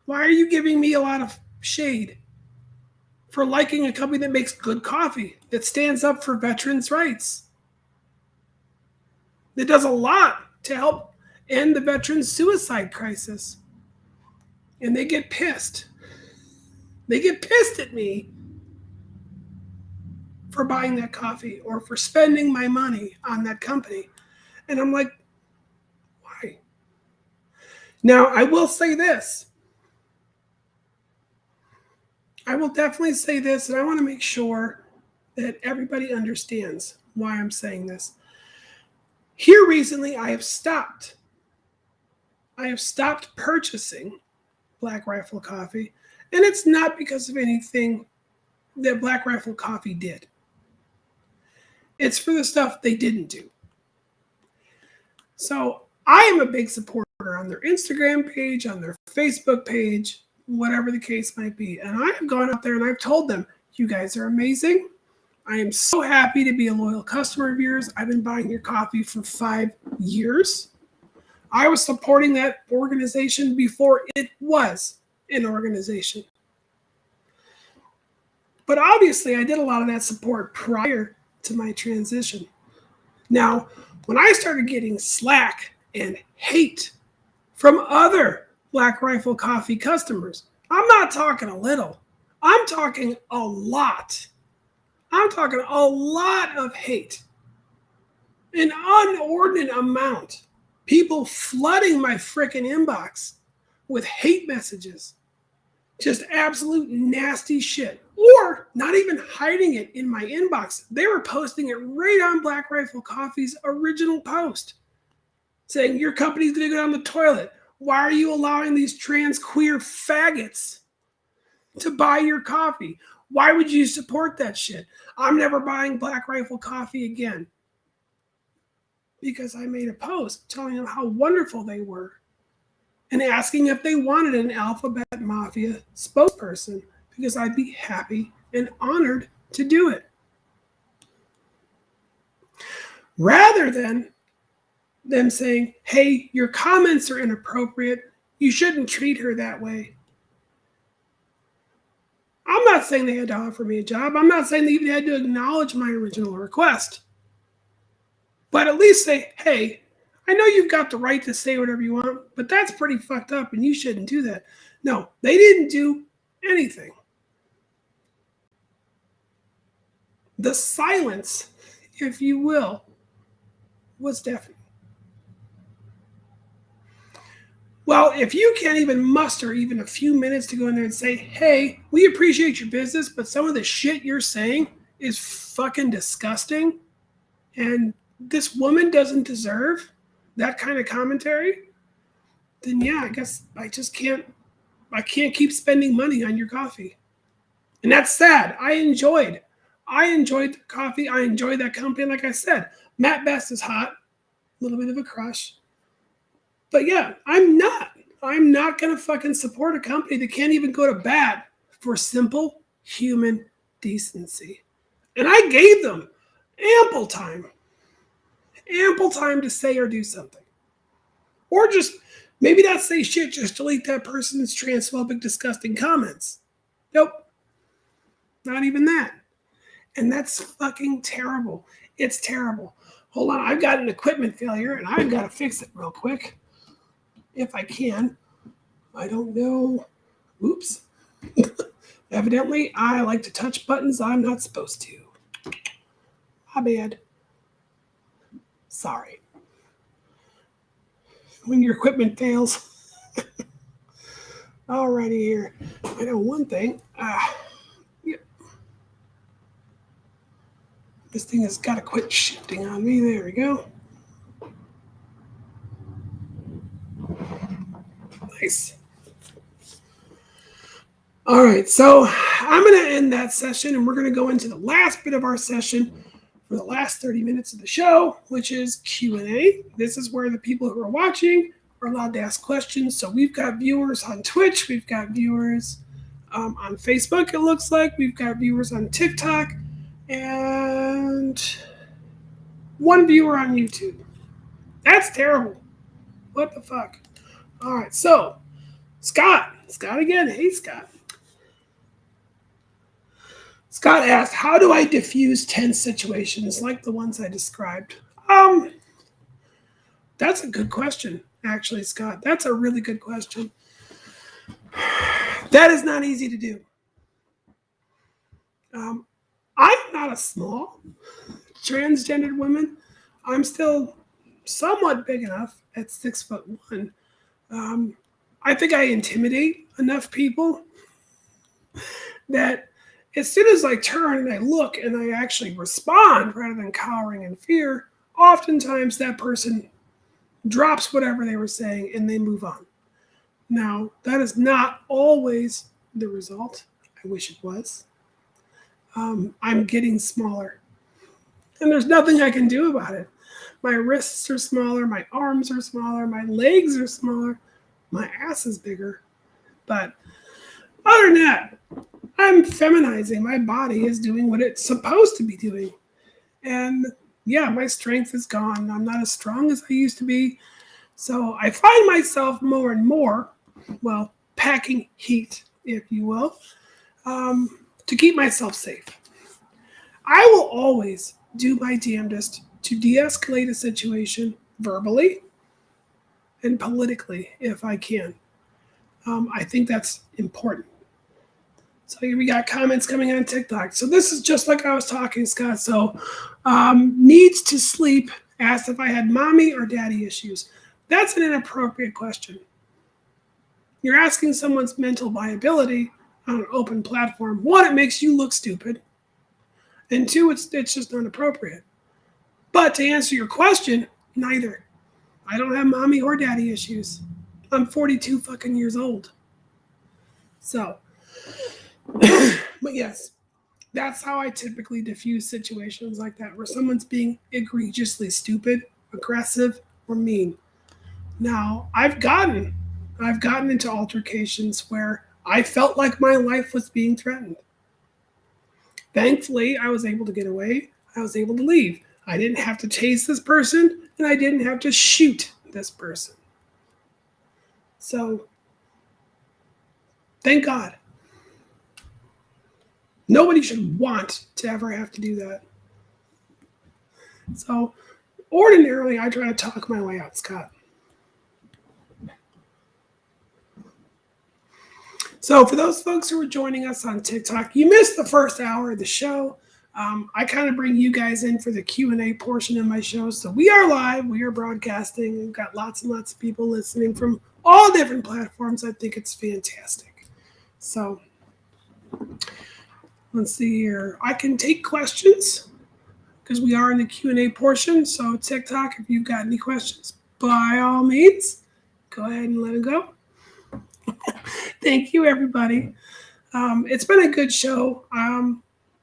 Why are you giving me a lot of shade for liking a company that makes good coffee, that stands up for veterans' rights, that does a lot to help end the veterans' suicide crisis? And they get pissed. They get pissed at me for buying that coffee or for spending my money on that company. And I'm like, why? Now, I will say this. I will definitely say this, and I want to make sure that everybody understands why I'm saying this. Here recently, I have stopped purchasing Black Rifle Coffee, and it's not because of anything that Black Rifle Coffee did. It's for the stuff they didn't do. So I am a big supporter on their Instagram page, on their Facebook page, whatever the case might be. And I have gone out there and I've told them, you guys are amazing. I am so happy to be a loyal customer of yours. I've been buying your coffee for 5 years. I was supporting that organization before it was an organization. But obviously, I did a lot of that support prior to my transition. Now, when I started getting slack and hate from other Black Rifle Coffee customers, I'm not talking a little, I'm talking a lot. I'm talking a lot of hate, an inordinate amount. People flooding my frickin' inbox with hate messages. Just absolute nasty shit. Or not even hiding it in my inbox. They were posting it right on Black Rifle Coffee's original post, saying, your company's going to go down the toilet. Why are you allowing these trans queer faggots to buy your coffee? Why would you support that shit? I'm never buying Black Rifle Coffee again. Because I made a post telling them how wonderful they were and asking if they wanted an Alphabet Mafia spokesperson, because I'd be happy and honored to do it. Rather than them saying, hey, your comments are inappropriate, you shouldn't treat her that way. I'm not saying they had to offer me a job. I'm not saying they even had to acknowledge my original request. But at least say, hey, I know you've got the right to say whatever you want, but that's pretty fucked up and you shouldn't do that. No, they didn't do anything. The silence, if you will, was deafening. Well, if you can't even muster even a few minutes to go in there and say, hey, we appreciate your business, but some of the shit you're saying is fucking disgusting, and this woman doesn't deserve that kind of commentary, then yeah, I guess I can't keep spending money on your coffee. And that's sad. I enjoyed the coffee. I enjoyed that company. Like I said, Matt Best is hot, a little bit of a crush. But yeah, I'm not going to fucking support a company that can't even go to bat for simple human decency. And I gave them ample time to say or do something. Or just maybe not say shit, just delete that person's transphobic, disgusting comments. Nope. Not even that. And that's fucking terrible. It's terrible. Hold on, I've got an equipment failure and I've got to fix it real quick. If I can. I don't know. Oops. Evidently, I like to touch buttons I'm not supposed to. My bad. Sorry. When your equipment fails. Alrighty here. I know one thing. Yeah. This thing has got to quit shifting on me. There we go. Nice. All right, so I'm going to end that session, and we're going to go into the last bit of our session for the last 30 minutes of the show, which is Q&A. This is where the people who are watching are allowed to ask questions. So we've got viewers on Twitch. We've got viewers on Facebook, it looks like. We've got viewers on TikTok. And one viewer on YouTube. That's terrible. What the fuck? All right, so Scott again. Hey, Scott. Scott asked, how do I diffuse tense situations like the ones I described? That's a good question, actually, Scott. That's a really good question. That is not easy to do. I'm not a small transgendered woman. I'm still somewhat big enough at 6'1". I think I intimidate enough people that as soon as I turn and I look and I actually respond rather than cowering in fear, oftentimes that person drops whatever they were saying and they move on. Now, that is not always the result. I wish it was. I'm getting smaller. And there's nothing I can do about it. My wrists are smaller, my arms are smaller, my legs are smaller, my ass is bigger. But other than that, I'm feminizing. My body is doing what it's supposed to be doing. And yeah, my strength is gone. I'm not as strong as I used to be. So I find myself more and more, packing heat, if you will. to keep myself safe. I will always do my damnedest to de-escalate a situation verbally and politically if I can. I think that's important. So here we got comments coming on TikTok. So this is just like I was talking, Scott. So needs to sleep, asked if I had mommy or daddy issues. That's an inappropriate question. You're asking someone's mental viability on an open platform. One, it makes you look stupid. And two, it's just not appropriate. But to answer your question, neither. I don't have mommy or daddy issues. I'm 42 fucking years old. So, but yes, that's how I typically diffuse situations like that, where someone's being egregiously stupid, aggressive, or mean. Now, I've gotten into altercations where I felt like my life was being threatened. Thankfully, I was able to get away. I was able to leave. I didn't have to chase this person, and I didn't have to shoot this person. So, thank God. Nobody should want to ever have to do that. So, ordinarily, I try to talk my way out, Scott. So, for those folks who are joining us on TikTok, you missed the first hour of the show. I kind of bring you guys in for the Q&A portion of my show. So we are live. We are broadcasting. We've got lots and lots of people listening from all different platforms. I think it's fantastic. So let's see here. I can take questions because we are in the Q&A portion. So TikTok, if you've got any questions, by all means, go ahead and let them go. Thank you, everybody. It's been a good show.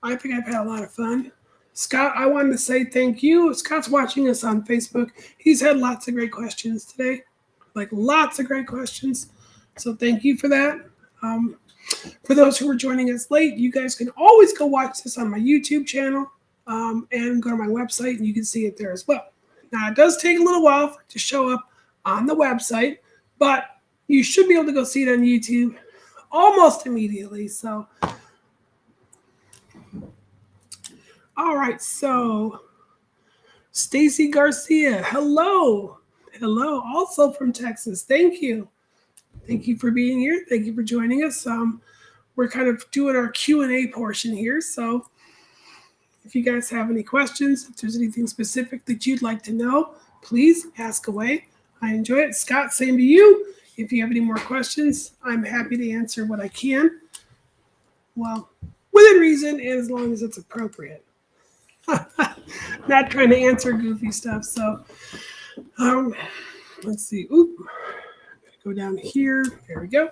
I think I've had a lot of fun. Scott, I wanted to say thank you. Scott's watching us on Facebook. He's had lots of great questions today, like lots of great questions. So thank you for that. For those who are joining us late, you guys can always go watch this on my YouTube channel and go to my website, and you can see it there as well. Now, it does take a little while for it to show up on the website, but you should be able to go see it on YouTube almost immediately. So, all right, so Stacy Garcia, hello. Hello, also from Texas. Thank you. Thank you for being here. Thank you for joining us. We're kind of doing our Q&A portion here. So if you guys have any questions, if there's anything specific that you'd like to know, please ask away. I enjoy it. Scott, same to you. If you have any more questions, I'm happy to answer what I can. Well, within reason and as long as it's appropriate. Not trying to answer goofy stuff. So let's see. Oop. Go down here. There we go.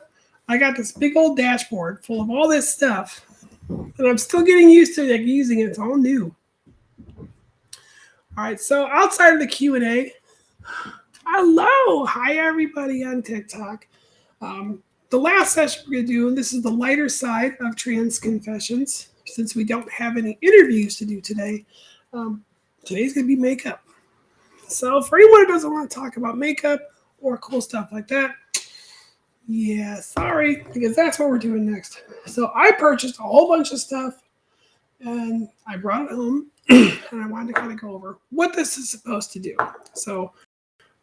I got this big old dashboard full of all this stuff. And I'm still getting used to using it. It's all new. All right. So outside of the Q&A, hello. Hi, everybody on TikTok. The last session we're going to do, and this is the lighter side of trans confessions, since we don't have any interviews to do today. Today's going to be makeup. So for anyone who doesn't want to talk about makeup or cool stuff like that, yeah, sorry, because that's what we're doing next. So I purchased a whole bunch of stuff, and I brought it home, and I wanted to kind of go over what this is supposed to do. So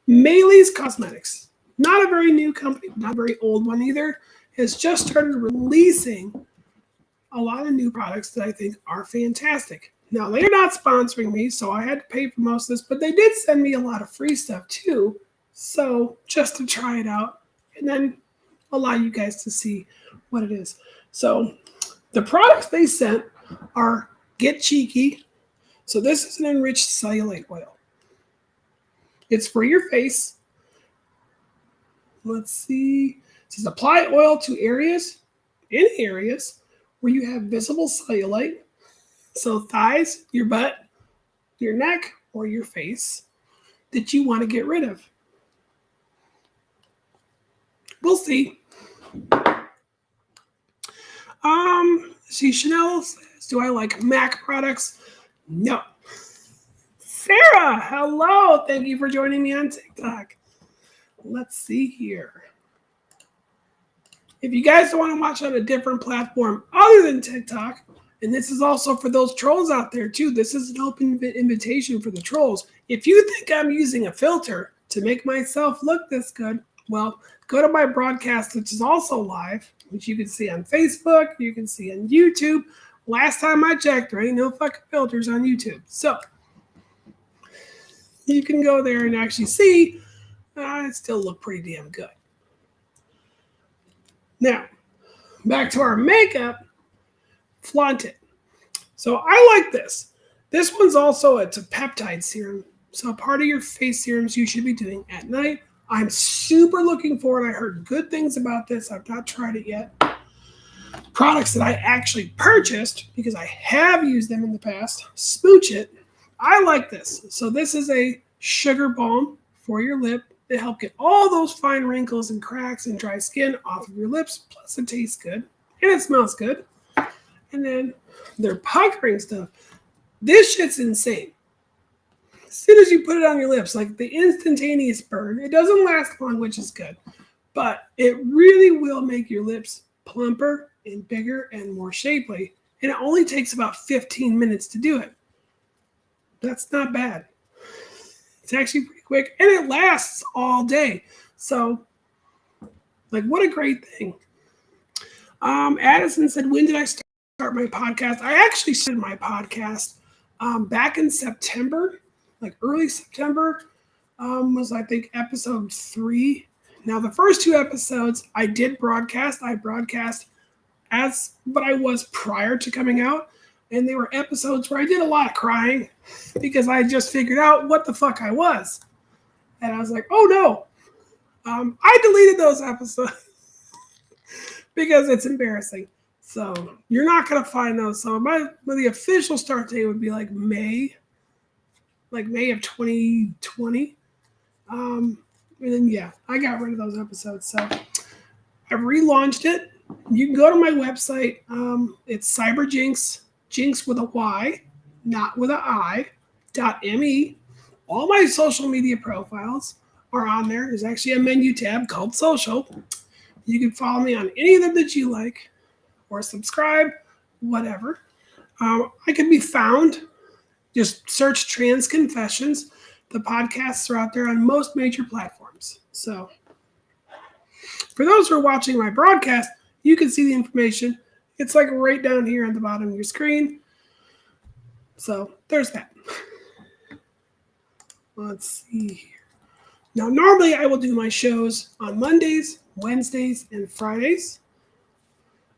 Maylee's Cosmetics, not a very new company, not a very old one either, has just started releasing a lot of new products that I think are fantastic. Now, they're not sponsoring me, so I had to pay for most of this, but they did send me a lot of free stuff too. So just to try it out and then allow you guys to see what it is. So the products they sent are Get Cheeky. So this is an enriched cellulite oil. It's for your face. Let's see. It says apply oil to areas where you have visible cellulite. So thighs, your butt, your neck, or your face that you want to get rid of. We'll see. See, Chanel says, do I like MAC products? No. Sarah, hello. Thank you for joining me on TikTok. Let's see here. If you guys want to watch on a different platform other than TikTok, and this is also for those trolls out there too, this is an open invitation for the trolls. If you think I'm using a filter to make myself look this good, well, go to my broadcast, which is also live, which you can see on Facebook, you can see on YouTube. Last time I checked, there ain't no fucking filters on YouTube. So you can go there and actually see it still look pretty damn good. Now, back to our makeup, flaunt it. So I like this. This one's also, it's a peptide serum. So part of your face serums you should be doing at night. I'm super looking forward. I heard good things about this. I've not tried it yet. Products that I actually purchased because I have used them in the past. Smooch it. I like this. So this is a sugar balm for your lip. They help get all those fine wrinkles and cracks and dry skin off of your lips. Plus it tastes good and it smells good. And then their puckering stuff. This shit's insane. As soon as you put it on your lips, like the instantaneous burn, it doesn't last long, which is good. But it really will make your lips plumper and bigger and more shapely. And it only takes about 15 minutes to do it. That's not bad. It's actually pretty quick. And it lasts all day. So, like, what a great thing. Addison said, when did I start my podcast? I actually started my podcast back in September, like early September, was I think episode 3. Now the first 2 episodes I did broadcast. I broadcast as what I was prior to coming out, and they were episodes where I did a lot of crying because I just figured out what the fuck I was, and I was like, oh no, I deleted those episodes because it's embarrassing. So you're not gonna find those. So the official start date would be like May of 2020. And then yeah, I got rid of those episodes. So I've relaunched it. You can go to my website. It's CyberJynx, Jynx with a Y, not with an I, .me. All my social media profiles are on there. There's actually a menu tab called social. You can follow me on any of them that you like, or subscribe, whatever. I can be found. Just search Trans Confessions. The podcasts are out there on most major platforms. So for those who are watching my broadcast, you can see the information. It's like right down here on the bottom of your screen. So there's that. Let's see here. Now, normally I will do my shows on Mondays, Wednesdays, and Fridays.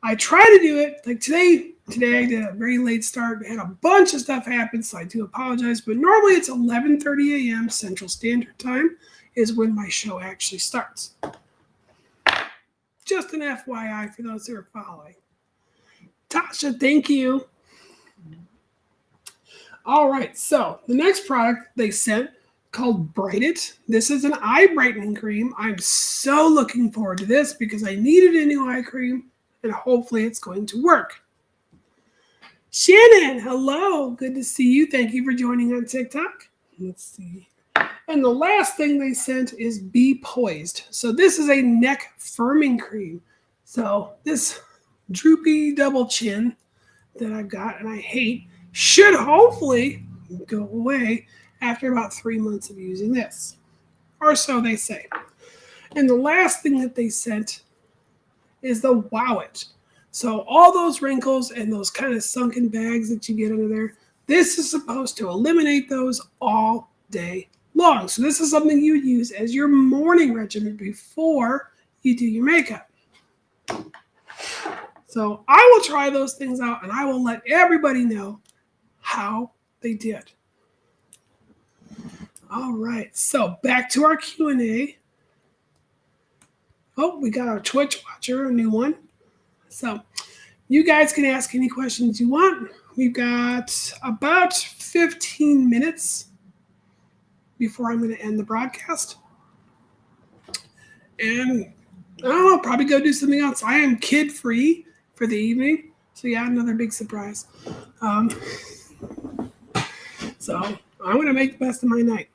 I try to do it like today I did a very late start. I had a bunch of stuff happen, so I do apologize. But normally it's 11:30 a.m. Central Standard Time is when my show actually starts. Just an FYI for those who are following. Tasha, thank you. All right, so the next product they sent called Bright It. This is an eye brightening cream. I'm so looking forward to this because I needed a new eye cream, and hopefully it's going to work. Shannon, hello. Good to see you. Thank you for joining on TikTok. Let's see. And the last thing they sent is Be Poised. So this is a neck firming cream. So this droopy double chin that I've got and I hate should hopefully go away after about 3 months of using this. Or so they say. And the last thing that they sent is the Wow It. So all those wrinkles and those kind of sunken bags that you get under there, this is supposed to eliminate those all day long. So this is something you would use as your morning regimen before you do your makeup. So I will try those things out and I will let everybody know how they did. All right, so back to our Q&A. Oh, we got our Twitch watcher, a new one. So you guys can ask any questions you want. We've got about 15 minutes before I'm going to end the broadcast. And I don't know, probably go do something else. I am kid-free for the evening. So yeah, another big surprise. So I'm going to make the best of my night.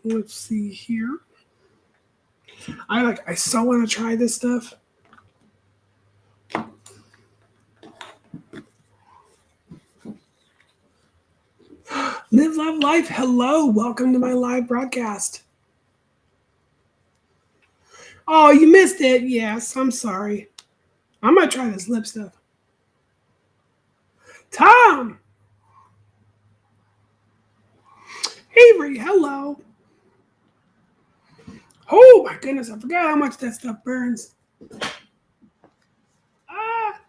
Let's see here. I so want to try this stuff. Live, love, life. Hello. Welcome to my live broadcast. Oh, you missed it. Yes, I'm sorry. I'm going to try this lip stuff. Tom. Avery, hello. Oh, my goodness. I forgot how much that stuff burns. Ah.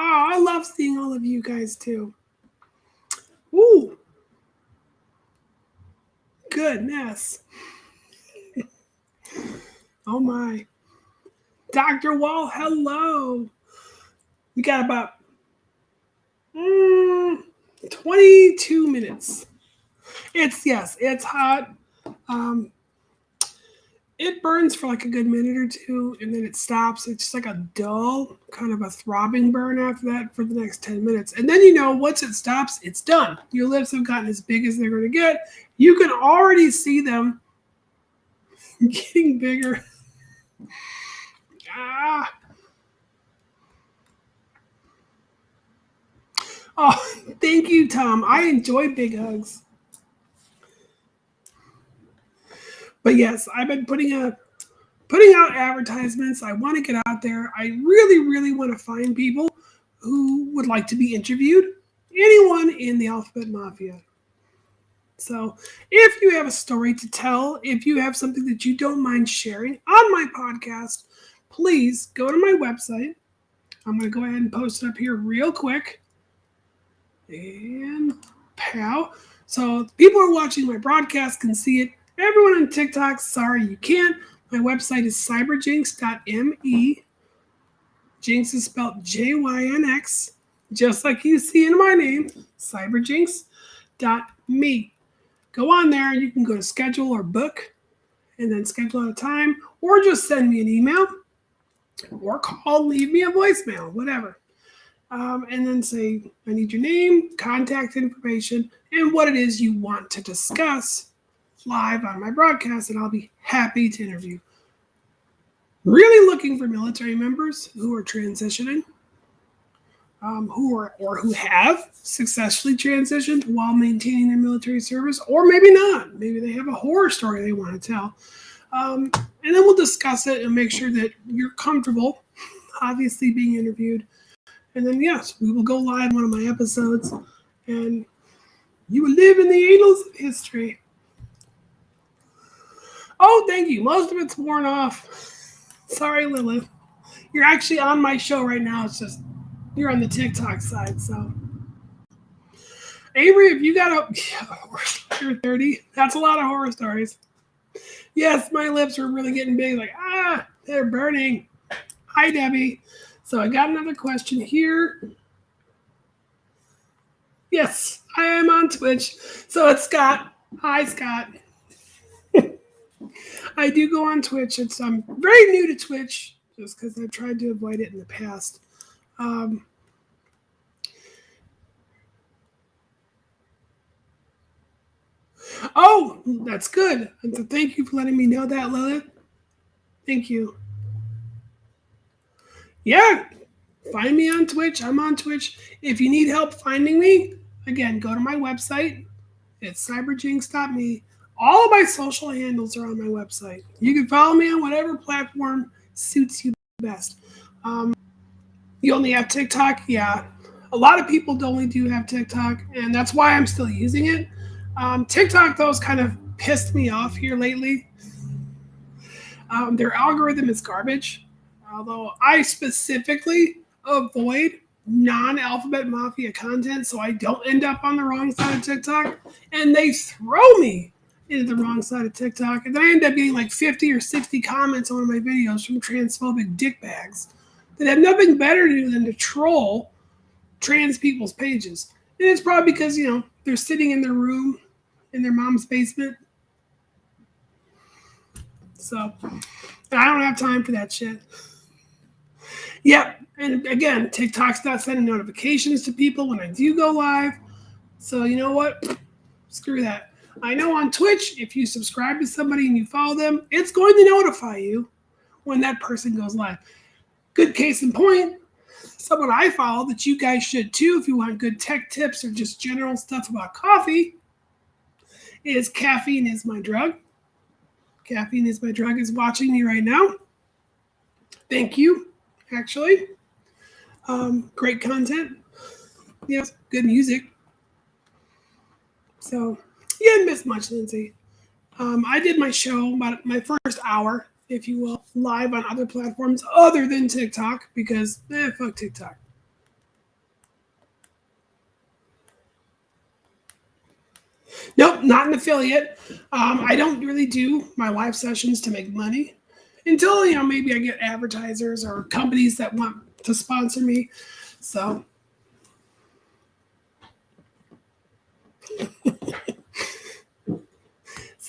Oh, I love seeing all of you guys too. Ooh. Goodness. Oh my. Dr. Wall, hello. We got about 22 minutes. It's hot. Um, it burns for like a good minute or two, and then it stops. It's just like a dull, kind of a throbbing burn after that for the next 10 minutes. And then, once it stops, it's done. Your lips have gotten as big as they're going to get. You can already see them getting bigger. Ah. Oh, thank you, Tom. I enjoy big hugs. But yes, I've been putting out advertisements. I want to get out there. I really, really want to find people who would like to be interviewed. Anyone in the Alphabet Mafia. So if you have a story to tell, if you have something that you don't mind sharing on my podcast, please go to my website. I'm going to go ahead and post it up here real quick. And pow. So people who are watching my broadcast can see it. Everyone on TikTok, sorry you can't. My website is cyberjynx.me. Jynx is spelled Jynx, just like you see in my name, cyberjynx.me. Go on there, you can go to schedule or book, and then schedule a time, or just send me an email, or call, leave me a voicemail, whatever. And then say, I need your name, contact information, and what it is you want to discuss live on my broadcast, and I'll be happy to interview. Really looking for military members who are transitioning, who have successfully transitioned while maintaining their military service, or maybe not. Maybe they have a horror story they want to tell. And then we'll discuss it and make sure that you're comfortable, obviously being interviewed. And then, yes, we will go live on one of my episodes, and you will live in the annals of history. Oh, thank you. Most of it's worn off. Sorry, Lilith. You're actually on my show right now. It's just you're on the TikTok side, so. Avery, if you got you're 30, that's a lot of horror stories. Yes, my lips are really getting big. Like, they're burning. Hi, Debbie. So I got another question here. Yes, I am on Twitch. So it's Scott. Hi, Scott. I do go on Twitch. I'm very new to Twitch, just because I've tried to avoid it in the past. Oh, that's good. And so thank you for letting me know that, Lilith. Thank you. Yeah, find me on Twitch. I'm on Twitch. If you need help finding me, again, go to my website. It's cyberjynx.me. All of my social handles are on my website. You can follow me on whatever platform suits you best. You only have TikTok? Yeah. A lot of people only do have TikTok, and that's why I'm still using it. TikTok, though, has kind of pissed me off here lately. Their algorithm is garbage, although I specifically avoid non-alphabet mafia content so I don't end up on the wrong side of TikTok, and they throw me into the wrong side of TikTok, and then I end up getting like 50 or 60 comments on one of my videos from transphobic dickbags that have nothing better to do than to troll trans people's pages. And it's probably because, they're sitting in their room in their mom's basement. So I don't have time for that shit. Yep. And again, TikTok's not sending notifications to people when I do go live. So you know what? Screw that. I know on Twitch, if you subscribe to somebody and you follow them, it's going to notify you when that person goes live. Good case in point, someone I follow that you guys should too if you want good tech tips or just general stuff about coffee is Caffeine Is My Drug. Caffeine Is My Drug is watching me right now. Thank you, actually. Great content. Yes, good music. So you didn't miss much, Lindsay. I did my show, about my first hour, if you will, live on other platforms other than TikTok because, fuck TikTok. Nope, not an affiliate. I don't really do my live sessions to make money until, maybe I get advertisers or companies that want to sponsor me. So,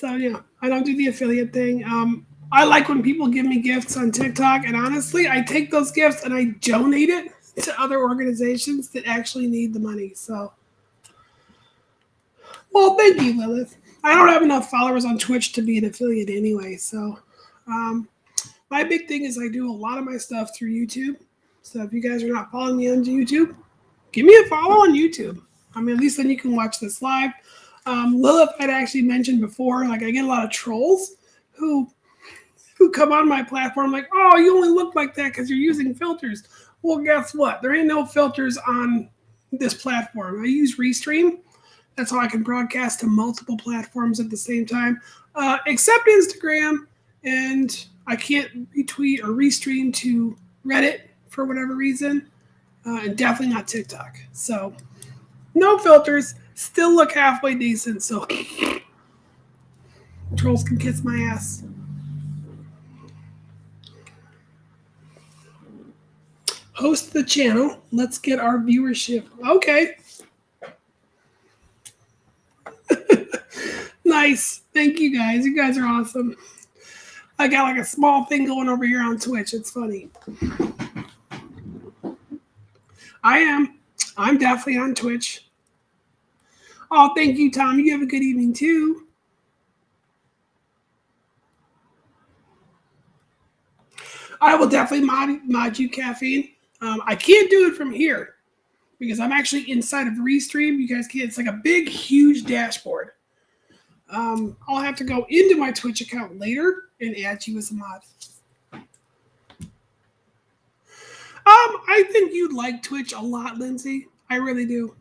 I don't do the affiliate thing. I like when people give me gifts on TikTok, and honestly, I take those gifts and I donate it to other organizations that actually need the money. So, well, thank you, Lilith. I don't have enough followers on Twitch to be an affiliate anyway. So, my big thing is I do a lot of my stuff through YouTube. So if you guys are not following me on YouTube, give me a follow on YouTube. I mean, at least then you can watch this live. Lilith had actually mentioned before, like I get a lot of trolls who come on my platform like, oh, you only look like that because you're using filters. Well, guess what? There ain't no filters on this platform. I use Restream. That's how I can broadcast to multiple platforms at the same time, except Instagram. And I can't retweet or restream to Reddit for whatever reason, and definitely not TikTok. So no filters, still look halfway decent. So trolls can kiss my ass. Host the channel. Let's get our viewership. Okay. Nice. Thank you guys. You guys are awesome. I got like a small thing going over here on Twitch. It's funny. I am. I'm definitely on Twitch. Oh, thank you, Tom. You have a good evening too. I will definitely mod you, Caffeine. I can't do it from here because I'm actually inside of Restream. You guys can't. It's like a big, huge dashboard. I'll have to go into my Twitch account later and add you as a mod. I think you'd like Twitch a lot, Lindsay. I really do.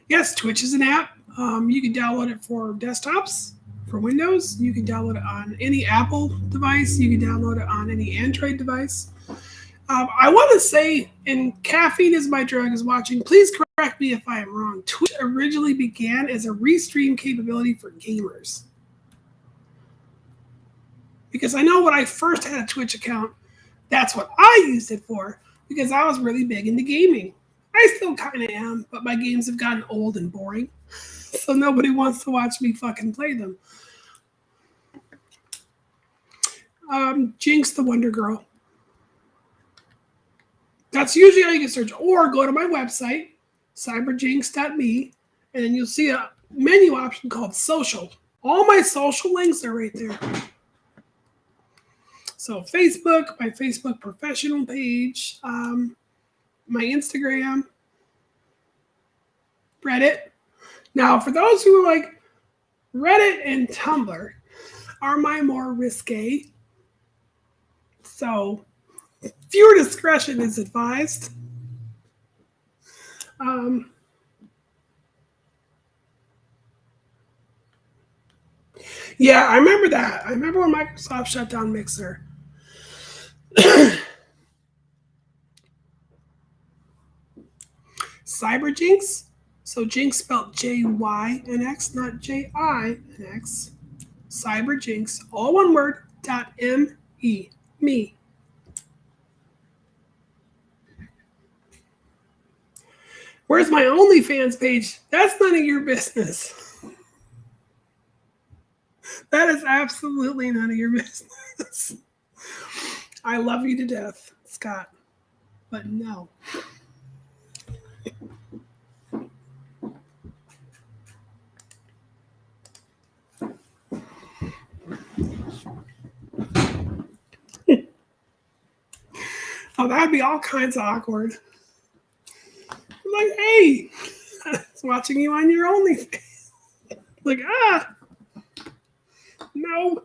Yes, Twitch is an app. You can download it for desktops, for Windows. You can download it on any Apple device. You can download it on any Android device. I want to say, and Caffeine Is My Drug is watching, please correct me if I am wrong. Twitch originally began as a restream capability for gamers. Because I know when I first had a Twitch account, that's what I used it for, because I was really big into gaming. I still kind of am, but my games have gotten old and boring. So nobody wants to watch me fucking play them. Jynx the Wonder Girl. That's usually how you can search. Or go to my website, cyberjynx.me, and then you'll see a menu option called social. All my social links are right there. So Facebook, my Facebook professional page, my Instagram, Reddit. Now, for those who are like, Reddit and Tumblr are my more risque. So viewer discretion is advised. Yeah, I remember that. I remember when Microsoft shut down Mixer. CyberJynx. So Jinx spelled Jynx, not Jinx. CyberJynx, all one word, .me. Me. Where's my OnlyFans page? That's none of your business. That is absolutely none of your business. I love you to death, Scott, but no. Oh, that'd be all kinds of awkward. I'm like, hey, I was watching you on your OnlyFans. Like, no.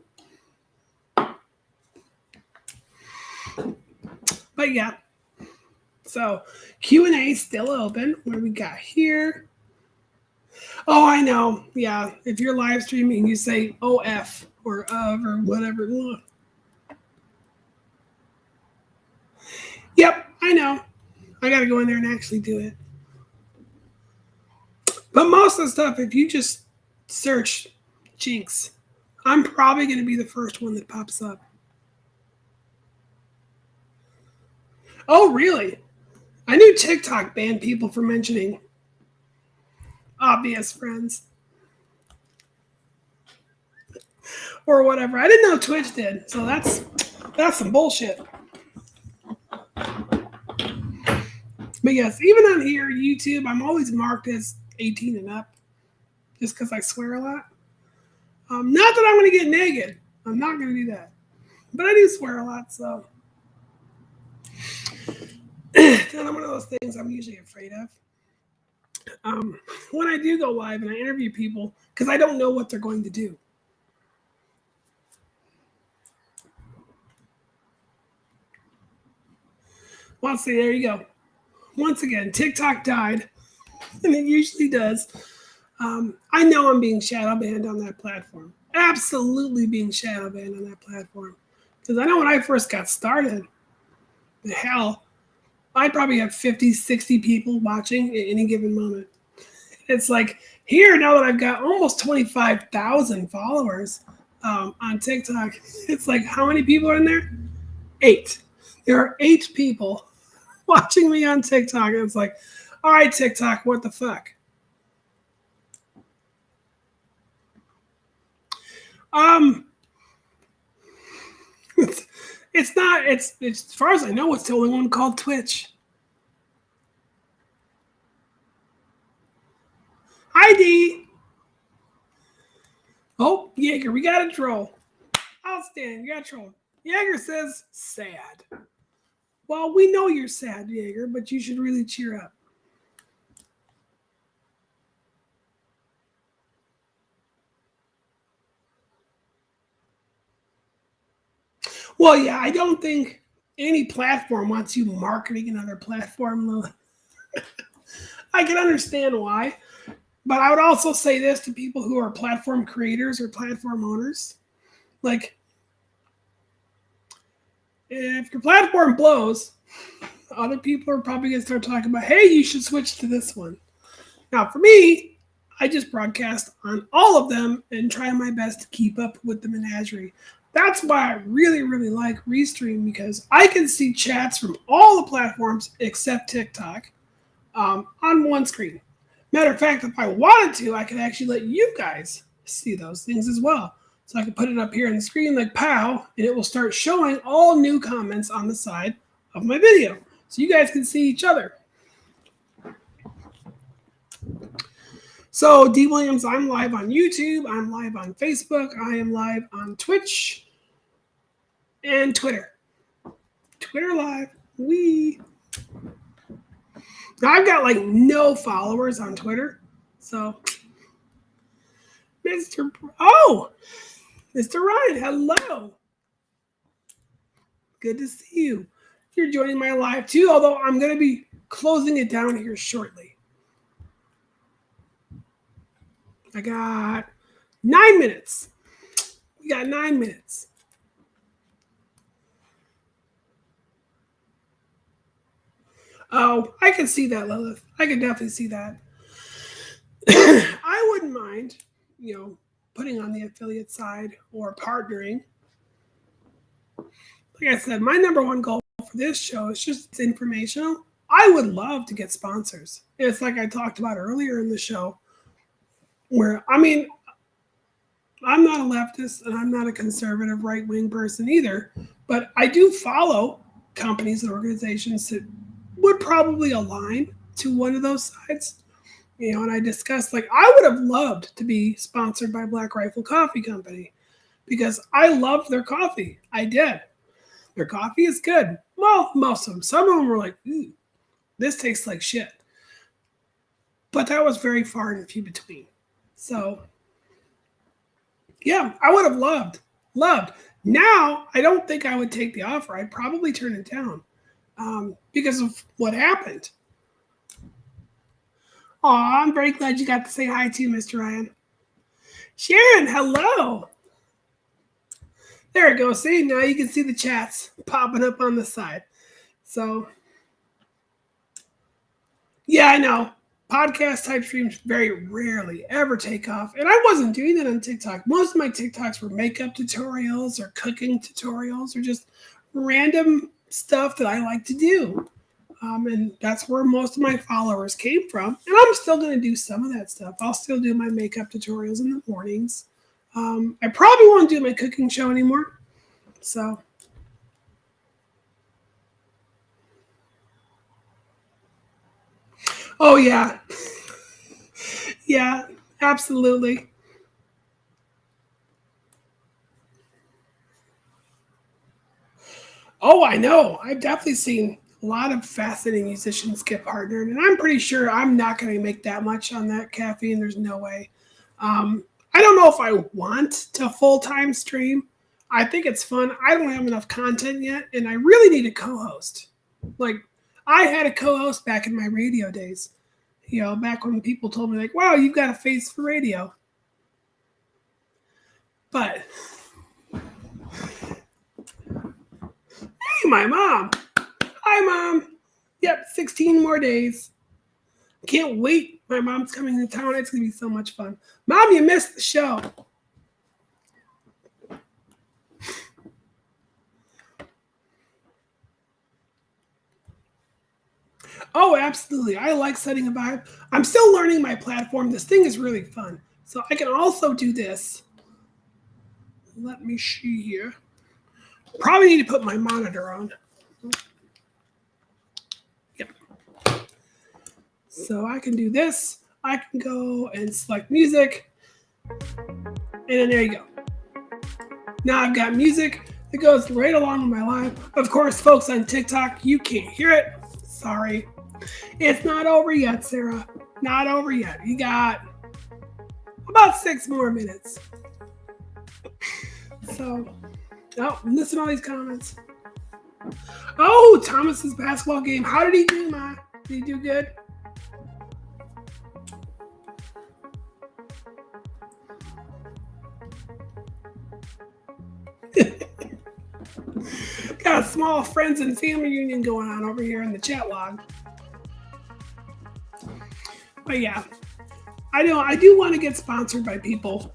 But yeah. So Q&A still open. What do we got here? Oh, I know. Yeah. If you're live streaming, you say OF or of or whatever. Yep, I know. I got to go in there and actually do it. But most of the stuff, if you just search Jynx, I'm probably going to be the first one that pops up. Oh, really? I knew TikTok banned people for mentioning obvious friends or whatever. I didn't know Twitch did, so that's some bullshit. But yes, even on here, YouTube, I'm always marked as 18 and up, just because I swear a lot. Not that I'm going to get naked. I'm not going to do that. But I do swear a lot, so. And one of those things I'm usually afraid of. When I do go live and I interview people, because I don't know what they're going to do. Well, see, there you go. Once again, TikTok died, and it usually does. I know I'm being shadow banned on that platform. Absolutely being shadow banned on that platform. Because I know when I first got started, the hell, I probably have 50, 60 people watching at any given moment. It's like here, now that I've got almost 25,000 followers on TikTok, it's like, how many people are in there? 8. There are 8 people watching me on TikTok. And it's like, all right, TikTok, what the fuck? It's not, it's as far as I know, it's the only one called Twitch. Hi, D. Oh, Jaeger, we got a troll. Outstanding, you got a troll. Jaeger says, sad. Well, we know you're sad, Jaeger, but you should really cheer up. Well, yeah, I don't think any platform wants you marketing another platform. I can understand why. But I would also say this to people who are platform creators or platform owners. Like, if your platform blows, other people are probably going to start talking about, hey, you should switch to this one. Now, for me, I just broadcast on all of them and try my best to keep up with the menagerie. That's why I really, really like Restream, because I can see chats from all the platforms except TikTok on one screen. Matter of fact, if I wanted to, I could actually let you guys see those things as well. So I can put it up here on the screen like pow, and it will start showing all new comments on the side of my video. So you guys can see each other. So D. Williams, I'm live on YouTube. I'm live on Facebook. I am live on Twitch and Twitter. Twitter live. Now I've got like no followers on Twitter. So Mr. Ryan, hello. Good to see you. You're joining my live too, although I'm going to be closing it down here shortly. I got 9 minutes. We got 9 minutes. Oh, I can see that, Lilith. I can definitely see that. I wouldn't mind, putting on the affiliate side or partnering. Like I said, my number one goal for this show is just it's informational. I would love to get sponsors. It's like I talked about earlier in the show, where, I'm not a leftist and I'm not a conservative right-wing person either, but I do follow companies and organizations that would probably align to one of those sides. And I discussed, like, I would have loved to be sponsored by Black Rifle Coffee Company because I loved their coffee. I did. Their coffee is good. Well, most of them. Some of them were like, ooh, this tastes like shit. But that was very far and few between. So, yeah, I would have loved. Now, I don't think I would take the offer. I'd probably turn it down because of what happened. Aw, I'm very glad you got to say hi to you, Mr. Ryan. Sharon, hello. There it goes. See, now you can see the chats popping up on the side. So, yeah, I know. Podcast type streams very rarely ever take off. And I wasn't doing that on TikTok. Most of my TikToks were makeup tutorials or cooking tutorials or just random stuff that I like to do. And that's where most of my followers came from. And I'm still going to do some of that stuff. I'll still do my makeup tutorials in the mornings. I probably won't do my cooking show anymore. So, oh yeah. Yeah, absolutely. Oh, I know. I've definitely seen a lot of fascinating musicians get partnered, and I'm pretty sure I'm not going to make that much on that caffeine. There's no way. I don't know if I want to full time stream. I think it's fun. I don't have enough content yet, and I really need a co host. Like, I had a co host back in my radio days, back when people told me, like, wow, you've got a face for radio. But, hey, my mom. Hi, Mom. Yep, 16 more days. Can't wait. My mom's coming to town. It's going to be so much fun. Mom, you missed the show. Oh, absolutely. I like setting a vibe. I'm still learning my platform. This thing is really fun. So I can also do this. Let me see here. Probably need to put my monitor on. Yep. So I can do this. I can go and select music. And then there you go. Now I've got music that goes right along with my live. Of course, folks on TikTok, you can't hear it. Sorry. It's not over yet, Sarah. Not over yet. You got about 6 more minutes. So, listen to all these comments. Oh, Thomas's basketball game. How did he do, Ma? Did he do good? Got a small friends and family reunion going on over here in the chat log. But yeah, I do want to get sponsored by people.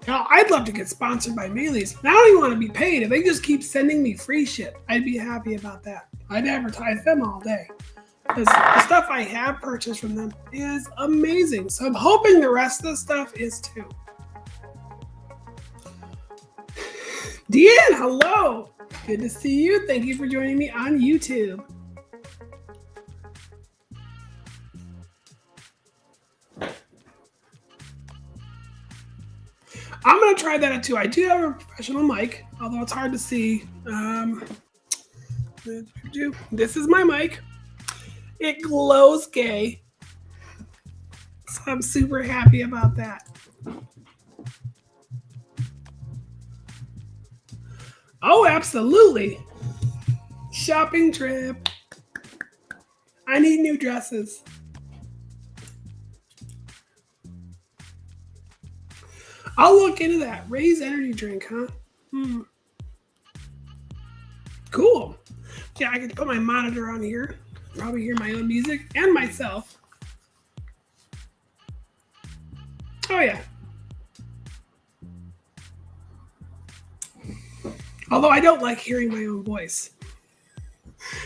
I'd love to get sponsored by Melees. I don't even want to be paid. If they just keep sending me free shit, I'd be happy about that. I'd advertise them all day. Because the stuff I have purchased from them is amazing. So I'm hoping the rest of the stuff is too. Deanne, hello. Good to see you. Thank you for joining me on YouTube. I'm going to try that too. I do have a professional mic, although it's hard to see. This is my mic. It glows gay. So I'm super happy about that. Oh, absolutely. Shopping trip. I need new dresses. I'll look into that. Ray's energy drink, huh? Cool. Yeah, I can put my monitor on here. Probably hear my own music and myself. Oh, yeah. Although I don't like hearing my own voice.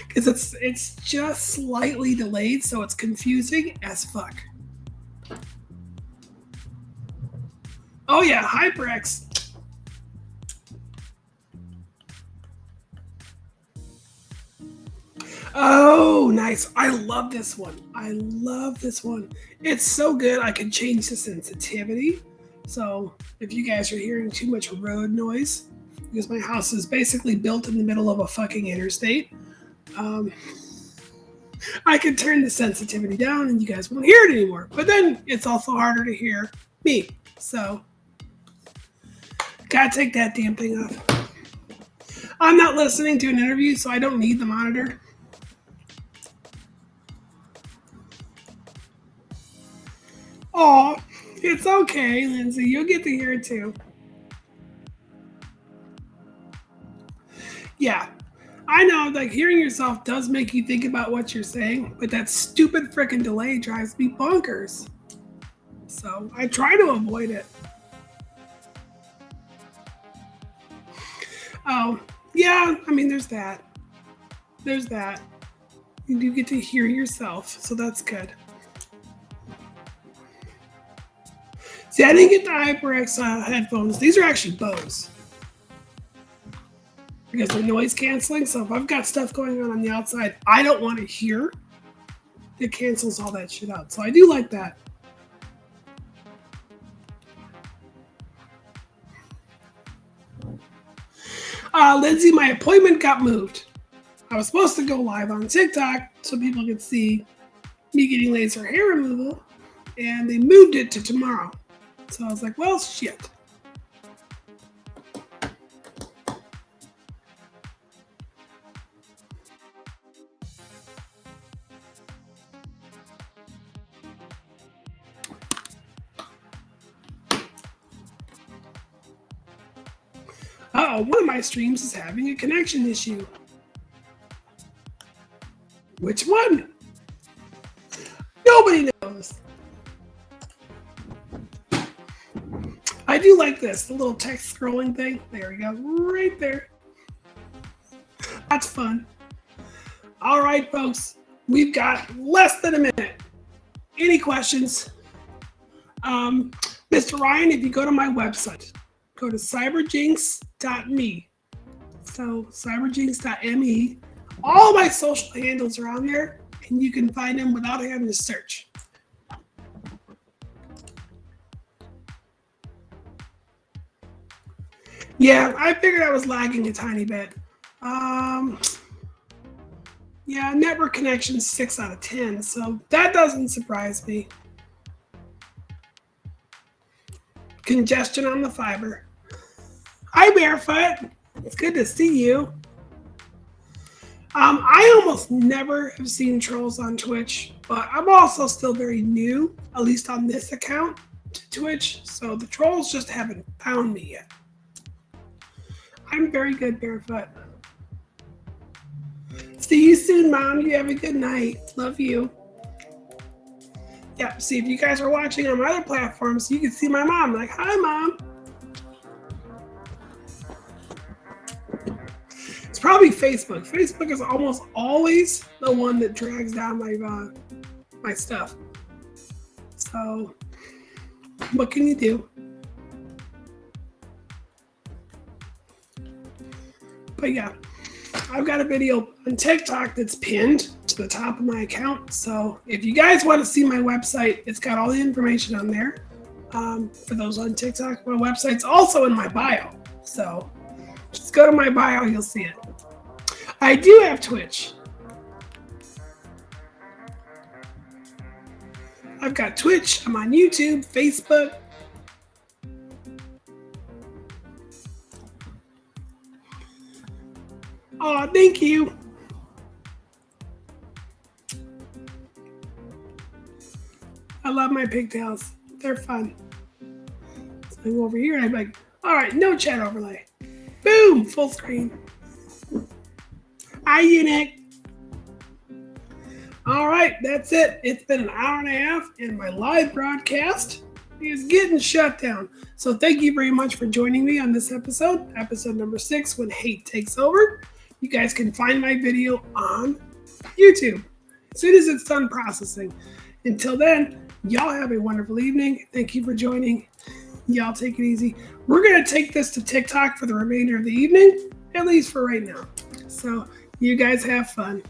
Because it's just slightly delayed, so it's confusing as fuck. Oh yeah, HyperX. Oh, nice. I love this one. It's so good. I can change the sensitivity. So if you guys are hearing too much road noise, because my house is basically built in the middle of a fucking interstate. I could turn the sensitivity down and you guys won't hear it anymore. But then it's also harder to hear me. So, gotta take that damn thing off. I'm not listening to an interview, so I don't need the monitor. Oh, it's okay, Lindsay. You'll get to hear it too. Yeah, I know, like, hearing yourself does make you think about what you're saying, but that stupid frickin' delay drives me bonkers. So I try to avoid it. Oh, yeah, I mean, there's that. There's that. You do get to hear yourself, so that's good. See, I didn't get the HyperX headphones. These are actually Bose. Because they're noise canceling, so if I've got stuff going on the outside I don't want to hear, it cancels all that shit out. So I do like that. Lindsay, my appointment got moved. I was supposed to go live on TikTok so people could see me getting laser hair removal, and they moved it to tomorrow. So I was like, well, shit. Uh-oh, one of my streams is having a connection issue. Which one? Nobody knows. I do like this, the little text scrolling thing. There we go, right there. That's fun. All right, folks, we've got less than a minute. Any questions? Mr. Ryan, if you go to my website, go to cyberjynx.me. So cyberjynx.me. All my social handles are on there, and you can find them without having to search. Yeah, I figured I was lagging a tiny bit. Yeah, network connection 6 out of 10, so that doesn't surprise me. Congestion on the fiber. Hi, Barefoot. It's good to see you. I almost never have seen trolls on Twitch, but I'm also still very new, at least on this account, to Twitch, so the trolls just haven't found me yet. I'm very good, Barefoot. See you soon, Mom. You have a good night. Love you. Yeah, see, if you guys are watching on my other platforms, you can see my mom. Like, hi, Mom. It's probably Facebook. Facebook is almost always the one that drags down my stuff. So, what can you do? But yeah, I've got a video on TikTok that's pinned to the top of my account. So if you guys want to see my website, it's got all the information on there. For those on TikTok, my website's also in my bio. So just go to my bio, you'll see it. I do have Twitch. I've got Twitch, I'm on YouTube, Facebook. Oh, thank you. I love my pigtails. They're fun. So I go over here and I'm like, all right, no chat overlay. Boom, full screen. Hi, Unique. All right, that's it. It's been an hour and a half, and my live broadcast is getting shut down. So thank you very much for joining me on this episode number 6, When Hate Takes Over. You guys can find my video on YouTube as soon as it's done processing. Until then, y'all have a wonderful evening. Thank you for joining. Y'all take it easy. We're going to take this to TikTok for the remainder of the evening, at least for right now. So you guys have fun.